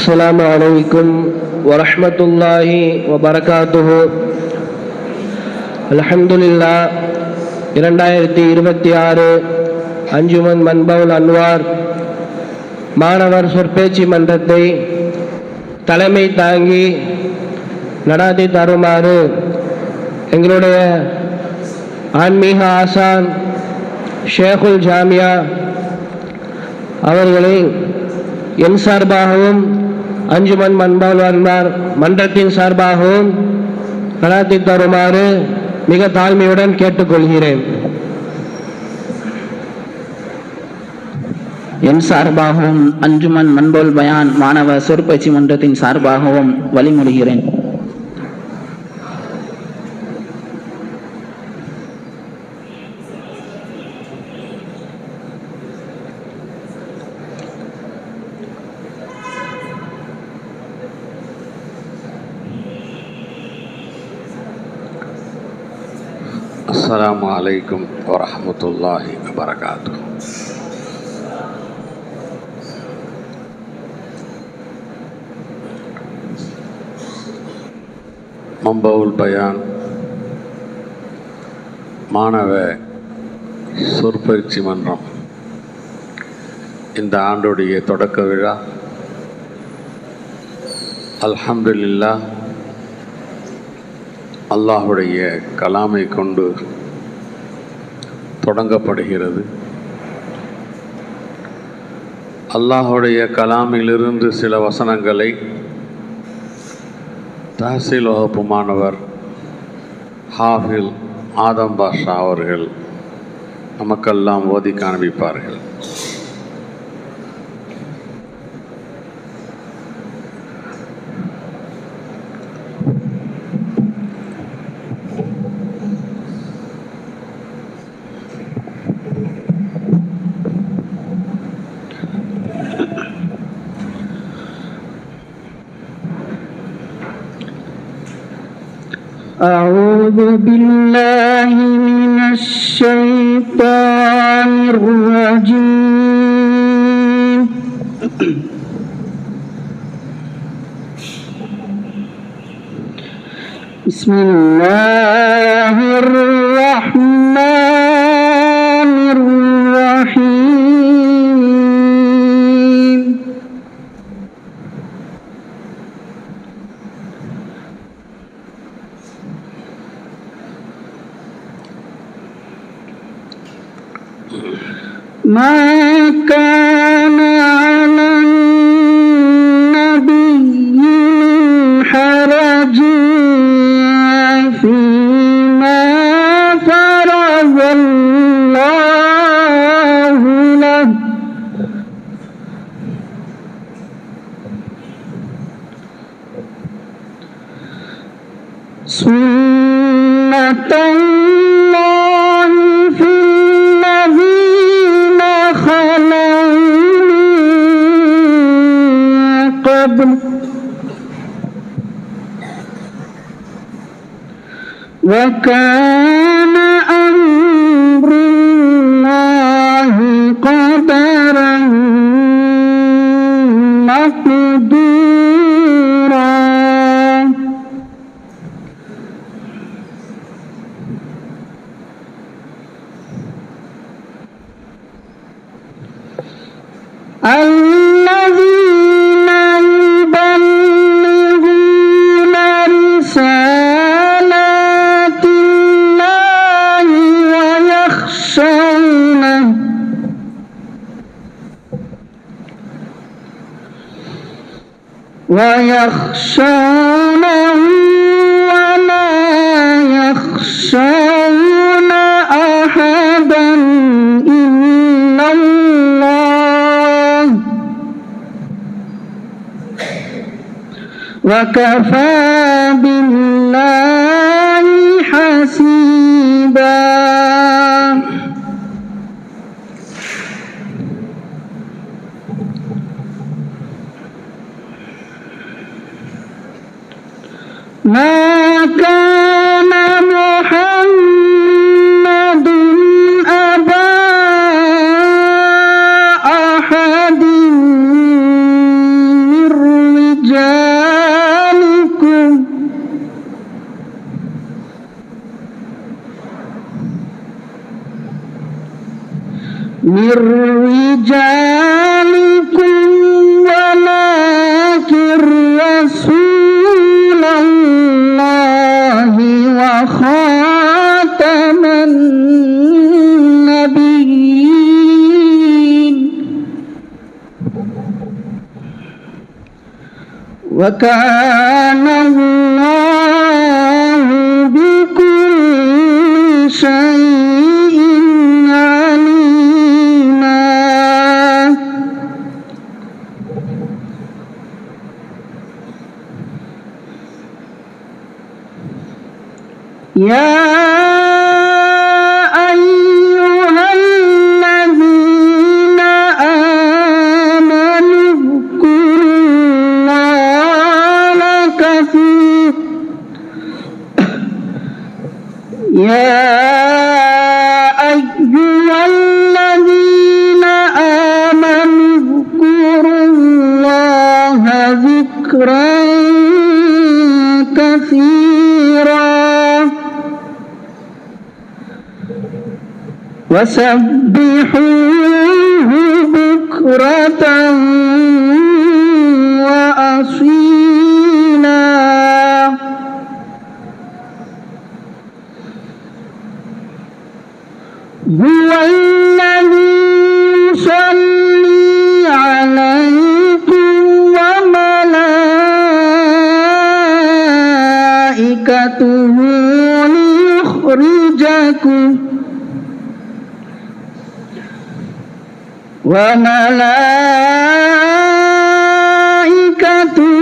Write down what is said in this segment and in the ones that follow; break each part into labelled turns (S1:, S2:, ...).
S1: السلام عليكم ورحمة الله وبركاته. الحمد لله. 2026 Anjuman Manbaul Anwar மாணவர் சொற்பேச்சு மன்றத்தை தலைமை தாங்கி நடாத்தி தருமாறு எங்களுடைய ஆன்மீக ஆசான் ஷேகுல் ஜாமியா அவர்களை என் சார்பாகவும் அஞ்சுமன் மன்பவுல் அன்வார் மன்றத்தின் சார்பாகவும் நடாத்தி தருமாறு மிக தாழ்மையுடன் கேட்டுக்கொள்கிறேன்.
S2: என் சார்பாகவும் அஞ்சுமன் மன்பவுல் பயான் மாணவ சொற்பயிற்சி மன்றத்தின் சார்பாகவும் வழிமொழிகிறேன்.
S3: அஸ்ஸலாமு அலைக்கும் வரஹ்மத்துல்லாஹி வபரகாத்துஹு. மன்பவுல் பயான் மாணவ சொற்பயிற்சி மன்றம் இந்த ஆண்டுடைய தொடக்க விழா அல்ஹம்துலில்லாஹ் அல்லாஹுடைய கலாமை கொண்டு தொடங்கப்படுகிறது. அல்லாஹுடைய கலாமிலிருந்து சில வசனங்களை தஹ்சீல் வகுப்பு மாணவர் ஹாஃபில் ஆதம் பாஷா அவர்கள் நமக்கெல்லாம் ஓதி காண்பிப்பார்கள்.
S2: أعوذ بالله من الشيطان الرجيم. بسم الله الرحمن الرحيم. ما كان على النبي من حرج فيما فرض الله له سنة الله في الذين خلوا من قبل وكان أمر الله قدرا مقدورا. الذين يبلغون رسالات الله ويخشونه ولا يخشون أحدا إلا الله وكفى بالله حسيبا. ما كان محمد أبا أحد من لرجالكم ولكن رسول الله وخاتم النبيين وكان الله بكل شيء عليما يا أيها الذين آمنوا اذكروا الله كثيرا يا أيها الذين آمنوا اذكروا الله ذكرا كثيرا وسبحوه بكرة وأصيلا هو الذي يصلي عليكم وملائكته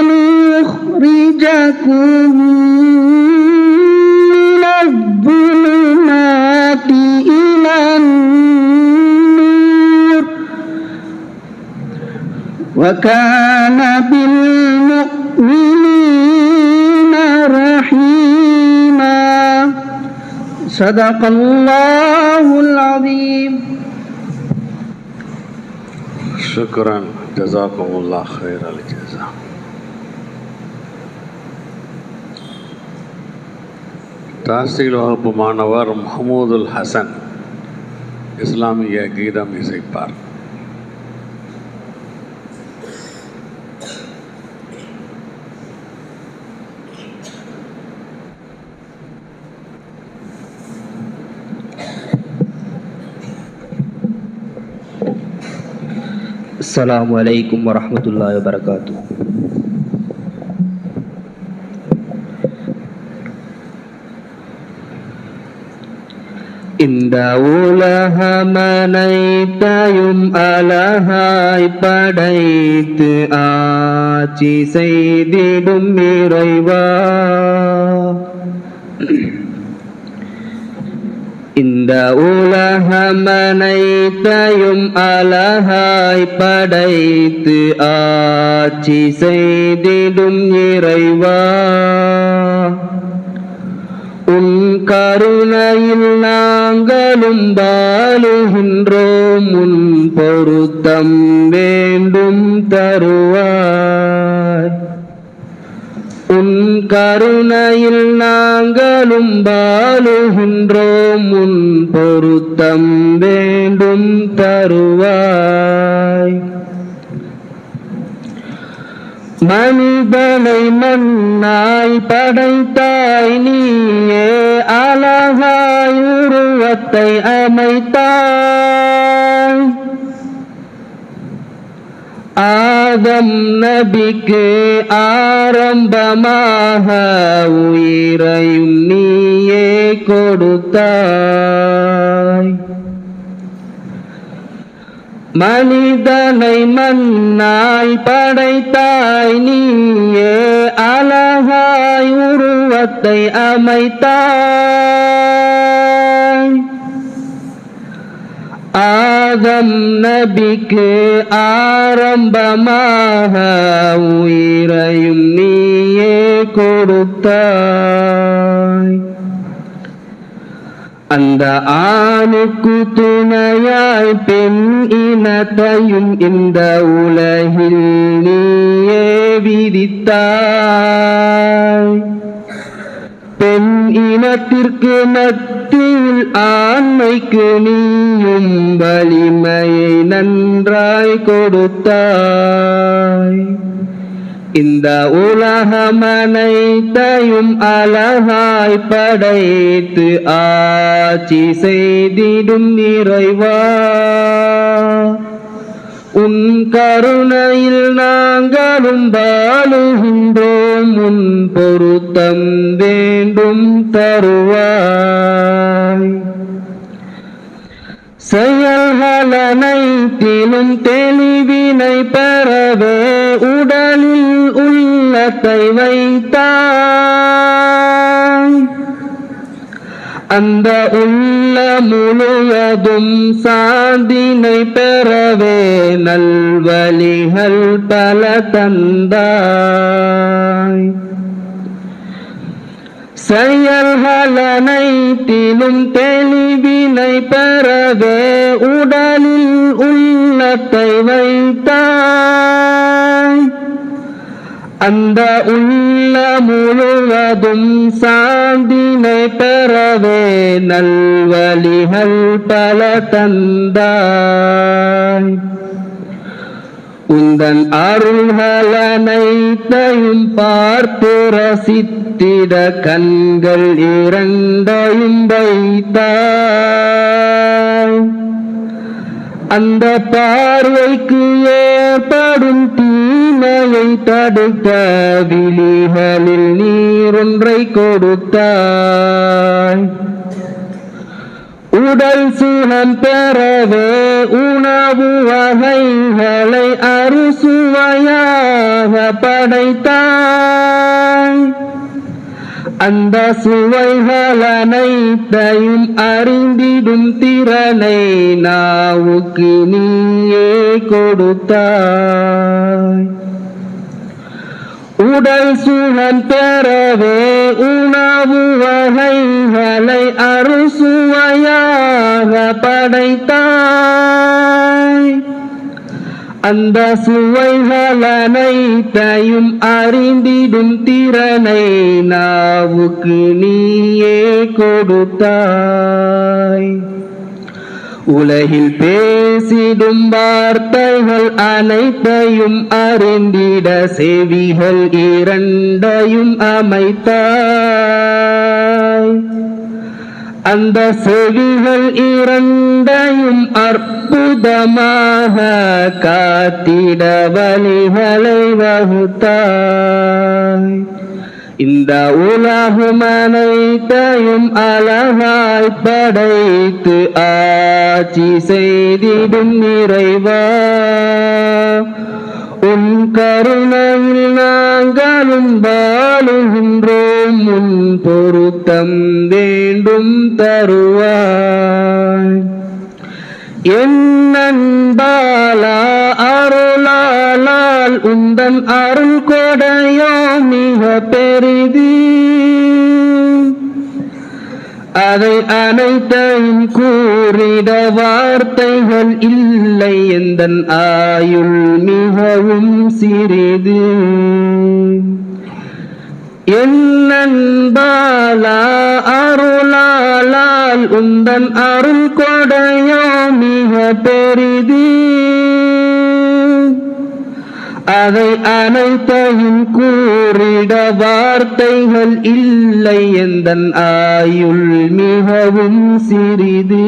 S2: ليخرجكم من الظلمات إلى النور وكان بالمؤمنين رحيما صدق الله العظيم
S3: شكرا جزاكم الله خير الجزاء. தாசில் வகுப்பு மாணவர் மஹமூதுல் ஹசன் இஸ்லாமிய கீதம் இசைப்பார்.
S4: السلام عليكم ورحمة الله وبركاته. இந்த உலகமனைத்தையும் அழகாய் படைத்து ஆட்சி செய்திடும் இறைவா, இந்த உலகமனைத்தையும் அழகாய் படைத்து ஆட்சி செய்திடும் இறைவா, உன் கருணையில் நாங்களும் வாழுகின்றோம், உன் பொருத்தம் வேண்டும் தருவாய். உன் கருணையில் நாங்களும் வாழுகின்றோம், உன் பொருத்தம் வேண்டும் தருவாய். மனிதனை மண்ணாய் படைத்தாய் நீயே, அழகாய் உருவத்தை அமைத்தாய். ஆதம் நபிக்கு ஆரம்பமாக உயிரையும் நீயே கொடுத்தாய். மனிதனை மண்ணாய் படைத்தாய் நீயே, அழகாய் உருவத்தை அமைத்தாய். ஆதம் நபிக்கு ஆரம்பமாக உயிரையும் நீயே கொடுத்தாய். அந்த ஆணுக்கு துணையாய் பெண் இனத்தையும் இந்த உலகில் நீயே விதித்தாய். பெண் இனத்திற்கு மத்தியில் ஆண்மைக்கு நீயும் வலிமையை நன்றாய் கொடுத்தாய். இந்த உலகமனைத்தையும் அழகாய் படைத்து ஆட்சி செய்திடும் இறைவா, உன் கருணையில் நாங்களும் வாழுகின்றோம். உன் பொருத்தம் வேண்டும் தருவாய். செயல்கள் அனைத்திலும் தெளிவினை பெறவே உடலில் உள்ளத்தை வைத்தாய். அந்த உள்ள முழுவதும் சாந்தினை பெறவே நல்வழிகள் பல தந்தாய். செயல்கள் அனைத்திலும் தெளிவினை பெறவே உடலில் உள்ளத்தை வைத்தாய். அந்த உள்ள முழுவதும் சாந்தினை பெறவே நல்வழிகள் பல தந்தாய். உந்தன் அருள்கள் அனைத்தையும் பார்த்து ரசித்திட கண்கள் இரண்டையும் வைத்தாய். அந்த பார்வைக்கு ஏற்படும் தீமையை தடுக்க விழிகளில் நீரொன்றை கொடுத்தாய். உடல் சுகம் பெறவே உணவு வகைகளை அறுசுவையாக படைத்தாய். அந்த சுவைகள் அனைத்தையும் அறிந்திடும் திறனை நாவுக்கு நீயே கொடுத்தாய். உடல் சுகம் பெறவே உணவு வகைகளை அறுசுவையாக படைத்தாய். அந்த சுவைகள் அனைத்தையும் அறிந்திடும் திறனை நாவுக்கு நீயே கொடுத்தாய். உலகில் பேசிடும் வார்த்தைகள் அனைத்தையும் அறிந்திட செவிகள் இரண்டையும் அமைத்தாய். அந்த செவிகள் இரண்டையும் அற்புதமாக காத்திட வழிகளை வகுத்தாய். இந்த உலகம் அனைத்தையும் அழகாய் படைத்து ஆட்சி செய்திடும் இறைவா, உன் கருணையில் நாங்களும் வாழுகின்றோம். உன் பொருத்தம் வேண்டும் தருவாய். என் அன்பாலா அருளால் உந்தன் அருள் கொடையோ மிக பெரிது. அதை அனைத்தையும் கூறிட வார்த்தைகள் இல்லை. எந்தன் ஆயுள் மிகவும் சிறிது. என் அன்பாலா அருளால் உந்தன் அருள் கொடையோ மிக பெரிது. அதை அனைத்தையும் கூறிட வார்த்தைகள் இல்லை. எந்தன் ஆயுள் மிகவும் சிறிது.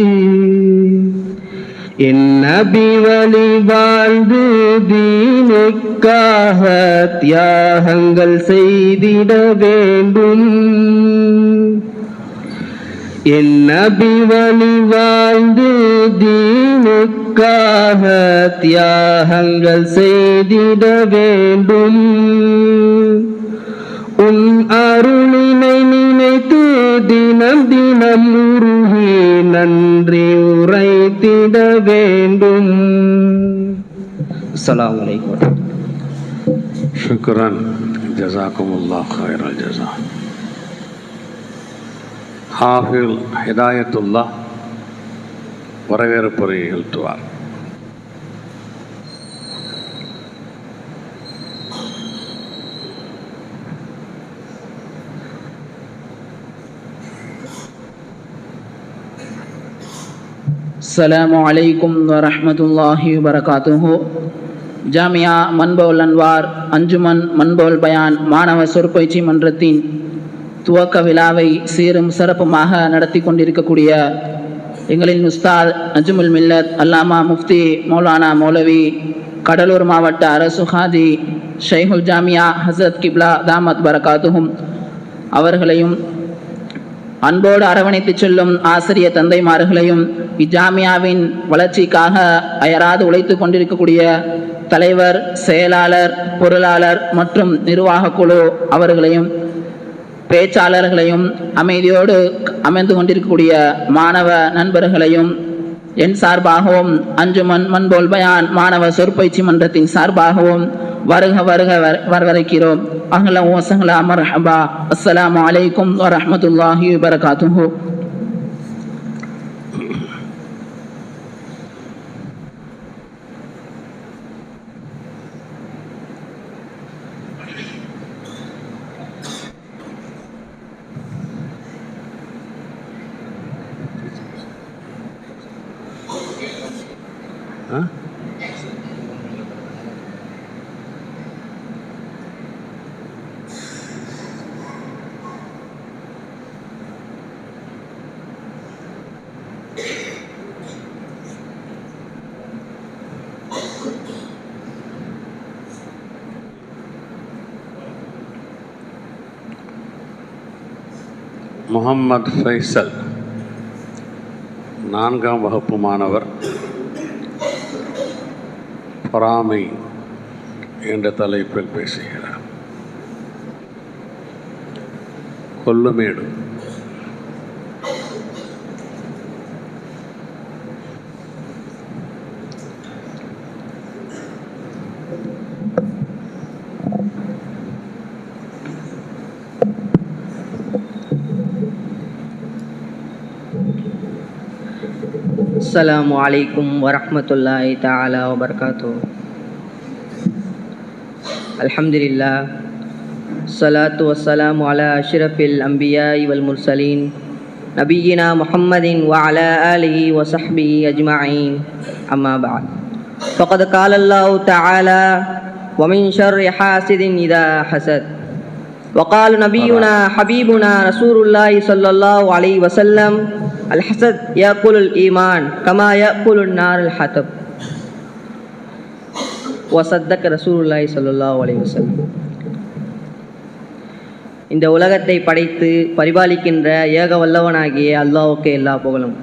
S4: என் நபி வழி வாழ்ந்து தீனுக்காக தியாகங்கள் செய்திட வேண்டும். என் நபி வழி வாழ்ந்து தீனுக்காக தியாகங்கள் செய்திட வேண்டும். உன் அருளினை நினைத்து தினம் தினம் உருகி நன்றி உரைத்திட வேண்டும். அஸ்ஸலாமு அலைக்கும்.
S3: ஷுக்ரன் ஜஸாக்குமுல்லாஹ் ஹைரல் ஜஸா. ஹாஃபில் ஹிதாயத்துல்லா வரவேற்புரை நிகழ்த்துவார்.
S2: السلام عليكم ورحمة الله وبركاته. ஜாமியா மன்பவுல் அன்வார் அஞ்சுமன் மன்பவுல் பயான் மாணவ சொற்பயிற்சி மன்றத்தின் துவக்க விழாவை சீரும் சிறப்புமாக நடத்தி கொண்டிருக்கக்கூடிய எங்களின் உஸ்தாத் நஜ்முல் மில்லத் அல்லாமா முஃப்தி மௌலானா மௌலவி கடலூர் மாவட்ட அரசு ஹாஜி ஷைஹுல் ஜாமியா ஹசரத் கிப்லா தாமத் பரகாத்துஹும் அவர்களையும் அன்போடு அரவணைத்து செல்லும் ஆசிரிய தந்தைமார்களையும் இஜாமியாவின் வளர்ச்சிக்காக அயராது உழைத்து கொண்டிருக்கக்கூடிய தலைவர், செயலாளர், பொருளாளர் மற்றும் நிர்வாக குழு அவர்களையும் பேச்சாளர்களையும் அமைதியோடு அமைந்து கொண்டிருக்கக்கூடிய மாணவ நண்பர்களையும் என் சார்பாகவும் அஞ்சுமன் மன்பவுல் பயான் மாணவ சொற்பயிற்சி மன்றத்தின் சார்பாகவும் வருக வருக வரவேற்கிறோம். அஹ்லன் வ ஸஹ்லன் மர்ஹபா. அஸ்ஸலாமு அலைக்கும் வ ரஹ்மத்துல்லாஹி வ பரகாத்துஹு.
S3: முகம்மது ஃபைசல் 4ஆம் வகுப்பு மாணவர், பொறாமை என்ற தலைப்பில் பேசுகிறார். கொல்லுமேடு.
S5: السلام عليكم ورحمة الله تعالى وبركاته. الحمد لله الصلاة والسلام على أشرف الأنبياء والمرسلين نبينا محمد وعلى آله وصحبه أجمعين. أما بعد، فقد قال الله تعالى: ومن شر حاسد إذا حسد. وقال نبينا حبيبنا رسول الله صلى الله عليه وسلم: الحسد يأكل الإيمان كما يأكل النار الحطب. وصدق رسول الله صلى الله عليه وسلم. இந்த உலகத்தை படைத்து பரிபாலிக்கின்ற ஏக வல்லவனாகிய அல்லாஹ்வுக்கே எல்லா புகழும்.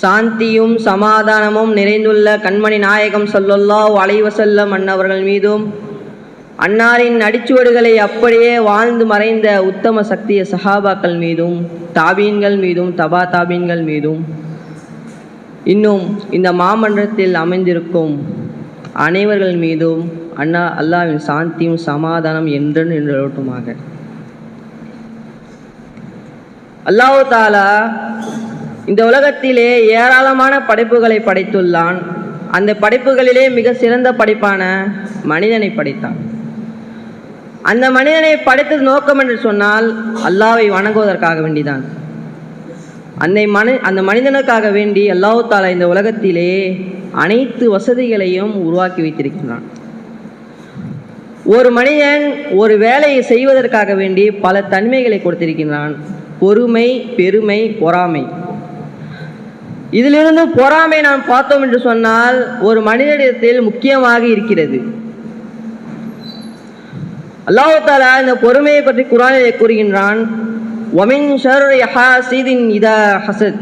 S5: சாந்தியும் சமாதானமும் நிறைந்துள்ள கண்மணி நாயகம் ஸல்லல்லாஹு அலைஹி வஸல்லம் அன்னவர்கள் மீதும், அன்னாரின் அடிச்சுவடுகளை அப்படியே வாழ்ந்து மறைந்த உத்தம சக்திய சஹாபாக்கள் மீதும், தாபீன்கள் மீதும், தபா தாபீன்கள் மீதும், இன்னும் இந்த மாமன்றத்தில் அமைந்திருக்கும் அனைவர்கள் மீதும் அல்லாஹ்வின் சாந்தியும் சமாதானம் என்றும் நின்றோட்டுமாக. அல்லாஹ் தஆலா இந்த உலகத்திலே ஏராளமான படைப்புகளை படைத்துள்ளான். அந்த படைப்புகளிலே மிக சிறந்த படைப்பான மனிதனை படைத்தான். அந்த மனிதனை படைத்தது நோக்கம் என்று சொன்னால் அல்லாஹ்வை வணங்குவதற்காக வேண்டிதான். அந்த மனிதனுக்காக வேண்டி அல்லாஹ் தஆலா இந்த உலகத்திலே அனைத்து வசதிகளையும் உருவாக்கி வைத்திருக்கின்றான். ஒரு மனிதன் ஒரு வேலையை செய்வதற்காக வேண்டி பல தன்மைகளை கொடுத்திருக்கின்றான். பொறுமை, பெருமை, பொறாமை. இதிலிருந்து பொறாமை நாம் பார்த்தோம் என்று சொன்னால் ஒரு மனிதனிடத்தில் முக்கியமாக இருக்கிறது. அல்லாஹ் தஆலா இந்த பொறுமையை பற்றி குர்ஆனிலே கூறுகின்றான்: وَمِنْ شَرِّ حَاسِدٍ إِذَا حَسَدَ.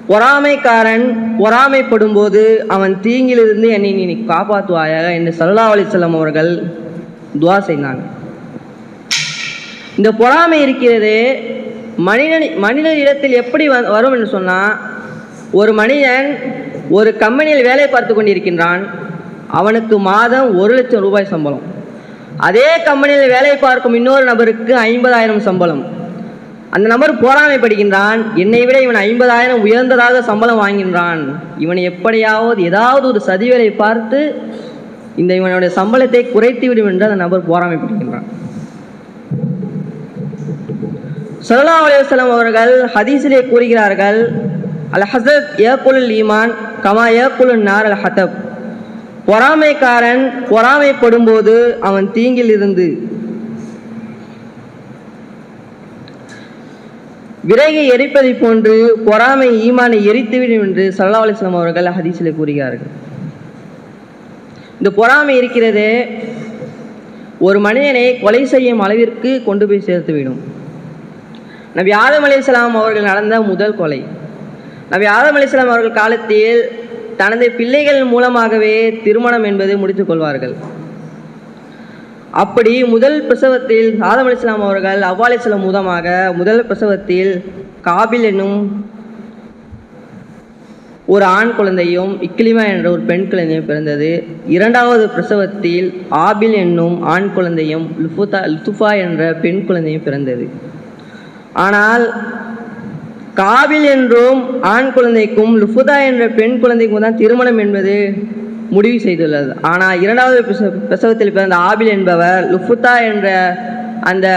S5: பொறாமைக்காரன் பொறாமைப்படும் போது அவன் தீங்கிலிருந்து என்னை நீ காப்பாற்றுவாயாக என்று ஸல்லல்லாஹு அலைஹி வஸல்லம் அவர்கள் துஆ செய்தாங்க. இந்த பொறாமை இருக்கிறது மனிதனிடத்தில் எப்படி வரும் என்று சொன்னால், ஒரு மனிதன் ஒரு கம்பெனியில் வேலை பார்த்து கொண்டிருக்கின்றான். அவனுக்கு மாதம் 1 லட்சம் ரூபாய் சம்பளம். அதே கம்பெனியில் வேலை பார்க்கும் இன்னொரு நபருக்கு 50,000 சம்பளம். அந்த நபர் பொறாமைப்படுகின்றான், என்னை விட இவன் 50,000 உயர்ந்ததாக சம்பளம் வாங்கின்றான், இவனை எப்படியாவது ஏதாவது ஒரு சதிவேலை பார்த்து இவனுடைய சம்பளத்தை குறைத்து விடும் என்று அந்த நபர் பொறாமைப்படுகின்றான். ஸல்லல்லாஹு அலைஹி வஸல்லம் அவர்கள் ஹதீஸிலே கூறுகிறார்கள், அல் ஹஸத் யகுலுல் ஈமான் கமா யகுலுன் நார் அல் ஹதப். பொறாமைக்காரன் பொறாமைப்படும்போது அவன் தீங்கில் இருந்து விறகை எரிப்பதை போன்று பொறாமை ஈமானை எரித்துவிடும் என்று ஸல்லல்லாஹு அலைஹி வஸல்லம் அவர்கள் ஹதீஸிலே கூறுகிறார்கள். இந்த பொறாமை இருக்கிறதே ஒரு மனிதனை கொலை செய்யும் அளவிற்கு கொண்டு போய் சேர்த்துவிடும். நபி ஆதம் அலைஹிஸ்ஸலாம் அவர்கள் நடந்த முதல் கொலை. நபி ஆதம் அலைஹிஸ்ஸலாம் அவர்கள் காலத்தில் தனது பிள்ளைகள் மூலமாகவே திருமணம் என்பது முடித்துக் கொள்வார்கள். அப்படி முதல் பிரசவத்தில் ஆதம் அலைஹிஸ்ஸலாம் அவர்கள் ஹவ்வா அலைஹிஸ்ஸலாம் மூலமாக முதல் பிரசவத்தில் காபில் என்னும் ஒரு ஆண் குழந்தையும் இக்லிமா என்ற ஒரு பெண் குழந்தையும் பிறந்தது. இரண்டாவது பிரசவத்தில் ஆபில் என்னும் ஆண் குழந்தையும் லுத்துஃபா என்ற பெண் குழந்தையும் பிறந்தது. ஆனால் காபில் என்றும் ஆண் குழந்தைக்கும் லுஃபுதா என்ற பெண் குழந்தைக்கும் தான் திருமணம் என்பது முடிவு செய்துள்ளது. ஆனால் இரண்டாவது பிரசவத்தில் பிறந்த ஆபில் என்பவர் லுஃபுதா என்ற அந்த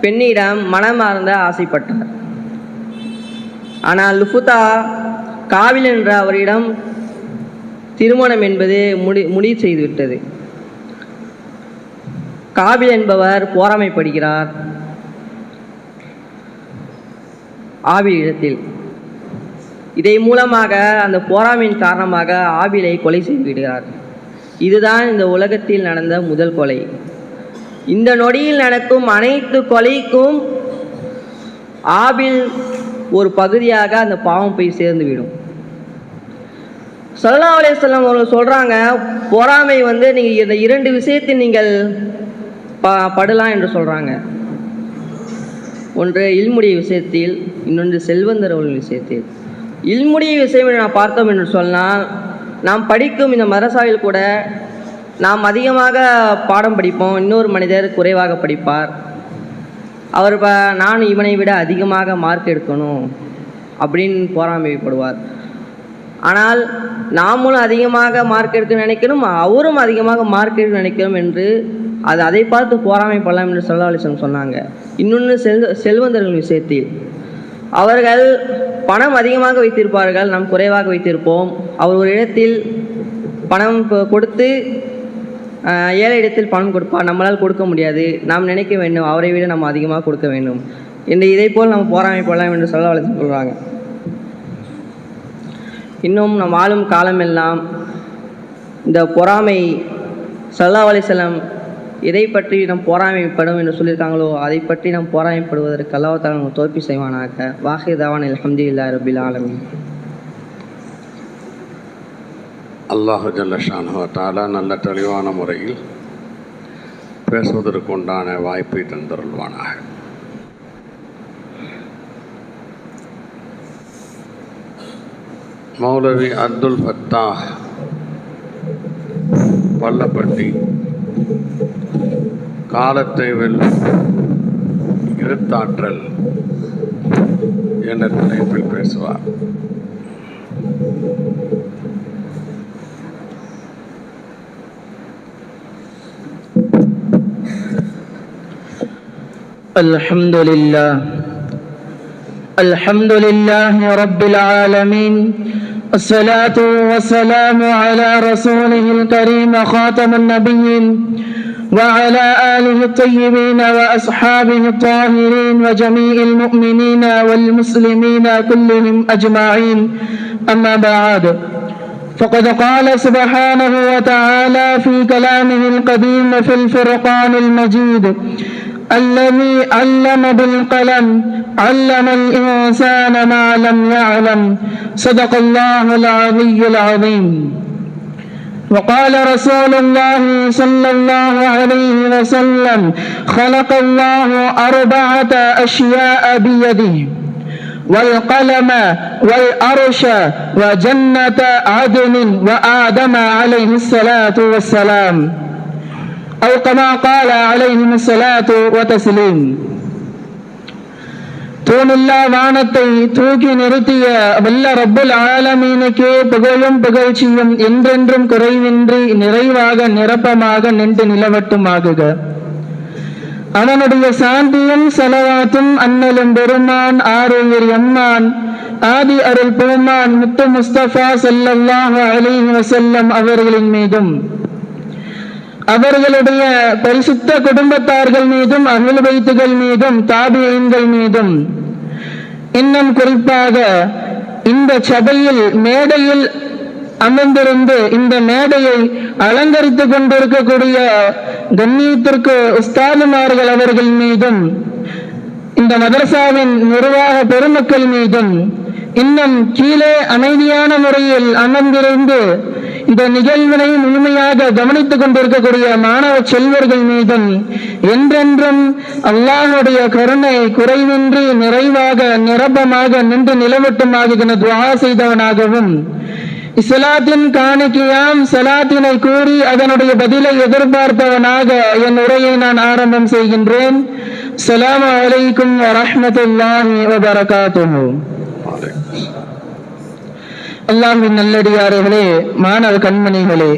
S5: பெண்ணிடம் மனமார்ந்த ஆசைப்பட்டார். ஆனால் லுஃபுதா காபில் என்ற அவரிடம் திருமணம் என்பது முடிவு செய்துவிட்டது. காபில் என்பவர் பொறாமைப்படுகிறார் ஆபில் இடத்தில். இதை மூலமாக அந்த பொறாமையின் காரணமாக ஆபிலை கொலை செய்து விடுகிறார். இதுதான் இந்த உலகத்தில் நடந்த முதல் கொலை. இந்த நொடியில் நடக்கும் அனைத்து கொலைக்கும் ஆபில் ஒரு பகுதியாக அந்த பாவம் போய் சேர்ந்து விடும். ஸல்லல்லாஹு அலைஹி வஸல்லம் அவர்கள் சொல்கிறாங்க, பொறாமை நீங்கள் இந்த இரண்டு விஷயத்தில் நீங்கள் படலாம் என்று சொல்கிறாங்க. ஒன்று இல்முடைய விஷயத்தில், இன்னொன்று செல்வந்தரவர்கள் விஷயத்தில். இல்முடைய விஷயம் நாம் பார்த்தோம் என்று சொன்னால், நாம் படிக்கும் இந்த மதரசாவில் கூட நாம் அதிகமாக பாடம் படிப்போம், இன்னொரு மனிதர் குறைவாக படிப்பார். அவர் நான் இவனை விட அதிகமாக மார்க் எடுக்கணும் அப்படின்னு பொறாமைப்படுவார். ஆனால் நாமளும் அதிகமாக மார்க் எடுக்க நினைக்கணும், அவரும் அதிகமாக மார்க் எடுக்க நினைக்கணும் என்று அதை பார்த்து பொறாமைப்படலாம் என்று ஸல்லல்லாஹு அலைஹி வஸல்லம் சொன்னாங்க. இன்னொன்று செல்வந்தர்கள் விஷயத்தில், அவர்கள் பணம் அதிகமாக வைத்திருப்பார்கள், நாம் குறைவாக வைத்திருப்போம். அவர் ஒரு இடத்தில் பணம் கொடுத்து ஏழை இடத்தில் பணம் கொடுப்பார், நம்மளால் கொடுக்க முடியாது, நாம் நினைக்க வேண்டும் அவரை விட நம்ம அதிகமாக கொடுக்க வேண்டும் என்று இதை போல் நம்ம பொறாமைப்படலாம் என்று ஸல்லல்லாஹு அலைஹி வஸல்லம் சொல்கிறாங்க. இன்னும் நம் வாழும் காலமெல்லாம் இந்த பொறாமை ஸல்லல்லாஹு அலைஹி வஸல்லம் எதை பற்றி நாம் பொறாமைப்படும் என்று சொல்லியிருக்காங்களோ அதை பற்றி நாம் பொறாமைப்படுவதற்கு அல்லாஹ் தஆலா நமக்கு தௌஃபீக் செய்வானாக. வாஹிர் தவானா அல்ஹம்துலில்லாஹி ரப்பில் ஆலமீன்.
S3: அல்லாஹு ஜல்ல ஷானஹு வ தஆலா நல்ல தெளிவான முறையில் பேசுவதற்கு உண்டான வாய்ப்பை தந்தருள்வானாக. மௌலவி அப்துல் ஃபத்தாஹ் பள்ளப்பட்டி காலத்தை வெல்லும் இருத்தாற்றல் என்ற தலைப்பில் பேசுவார்.
S4: அல்ஹம்துலில்லாஹி ரப்பில் ஆலமீன். الصلاة والسلام على رسوله الكريم خاتم النبيين وعلى آله الطيبين وأصحابه الطاهرين وجميع المؤمنين والمسلمين كلهم أجمعين. أما بعد، فقد قال سبحانه وتعالى في كلامه القديم في الفرقان المجيد: الذي علم بالقلم علم الإنسان ما لم يعلم. صدق الله العلي العظيم. وقال رسول الله صلى الله عليه وسلم: خلق الله 4 أشياء بيده: والقلم والعرش وجنة عدن وآدم عليه الصلاة والسلام، أو كما قال عليهم الصلاة والتسليم. தூணில்லா வானத்தை தூக்கி நிறுத்திய வல்ல ரப்புல் ஆலமீனுக்கு புகழும் புகழ்ச்சியும் என்றென்றும் குறைவின்றி நிறைவாக நிரப்பமாக நின்று நிலவட்டுமாகுக. அவனுடைய சாந்தியும் சலவாத்தும் அண்ணலும் பெருமான் ஆரோக்கியர் எம்மான் ஆதி அருள் பெருமான் முத்து முஸ்தபா ஸல்லல்லாஹு அலைஹி வஸல்லம் அவர்களின் மீதும் அவர்களுடைய பரிசுத்த குடும்பத்தார்கள் மீதும் அஹ்லுல் பைத்துகள் மீதும் தாபிஈன்கள் மீதும் இன்னும் குறிப்பாக இந்த சபையில் மேடையில் அமர்ந்திருந்து இந்த மேடையை அலங்கரித்துக் கொண்டிருக்கக்கூடிய கண்ணியத்திற்கு உஸ்தாதுமார்கள் அவர்கள் மீதும் இந்த மதரசாவின் நிர்வாக பெருமக்கள் மீதும் இன்னும் கீழே அமைதியான முறையில் அமர்ந்திருந்து இந்த நிகழ்வினை முழுமையாக கவனித்துக் கொண்டிருக்கக்கூடிய மாணவ செல்வர்கள் மீதும் என்றென்றும் அல்லாஹுடைய கருணை குறைவின்றி நிறைவாக நிரப்பமாக நின்று நிலவட்டுமாக என துஆ செய்தவனாகவும் இஸ்லாத்தின் காணிக்கையாம் சலாத்தினை கூறி அதனுடைய பதிலை எதிர்பார்ப்பவனாக என் உரையை நான் ஆரம்பம் செய்கின்றேன். அஸ்ஸலாமு அலைக்கும் வரஹ்மத்துல்லாஹி வபரகாத்துஹு. அல்லாஹ்வின் நல்லடியார்களே, மாணவ கண்மணிகளே,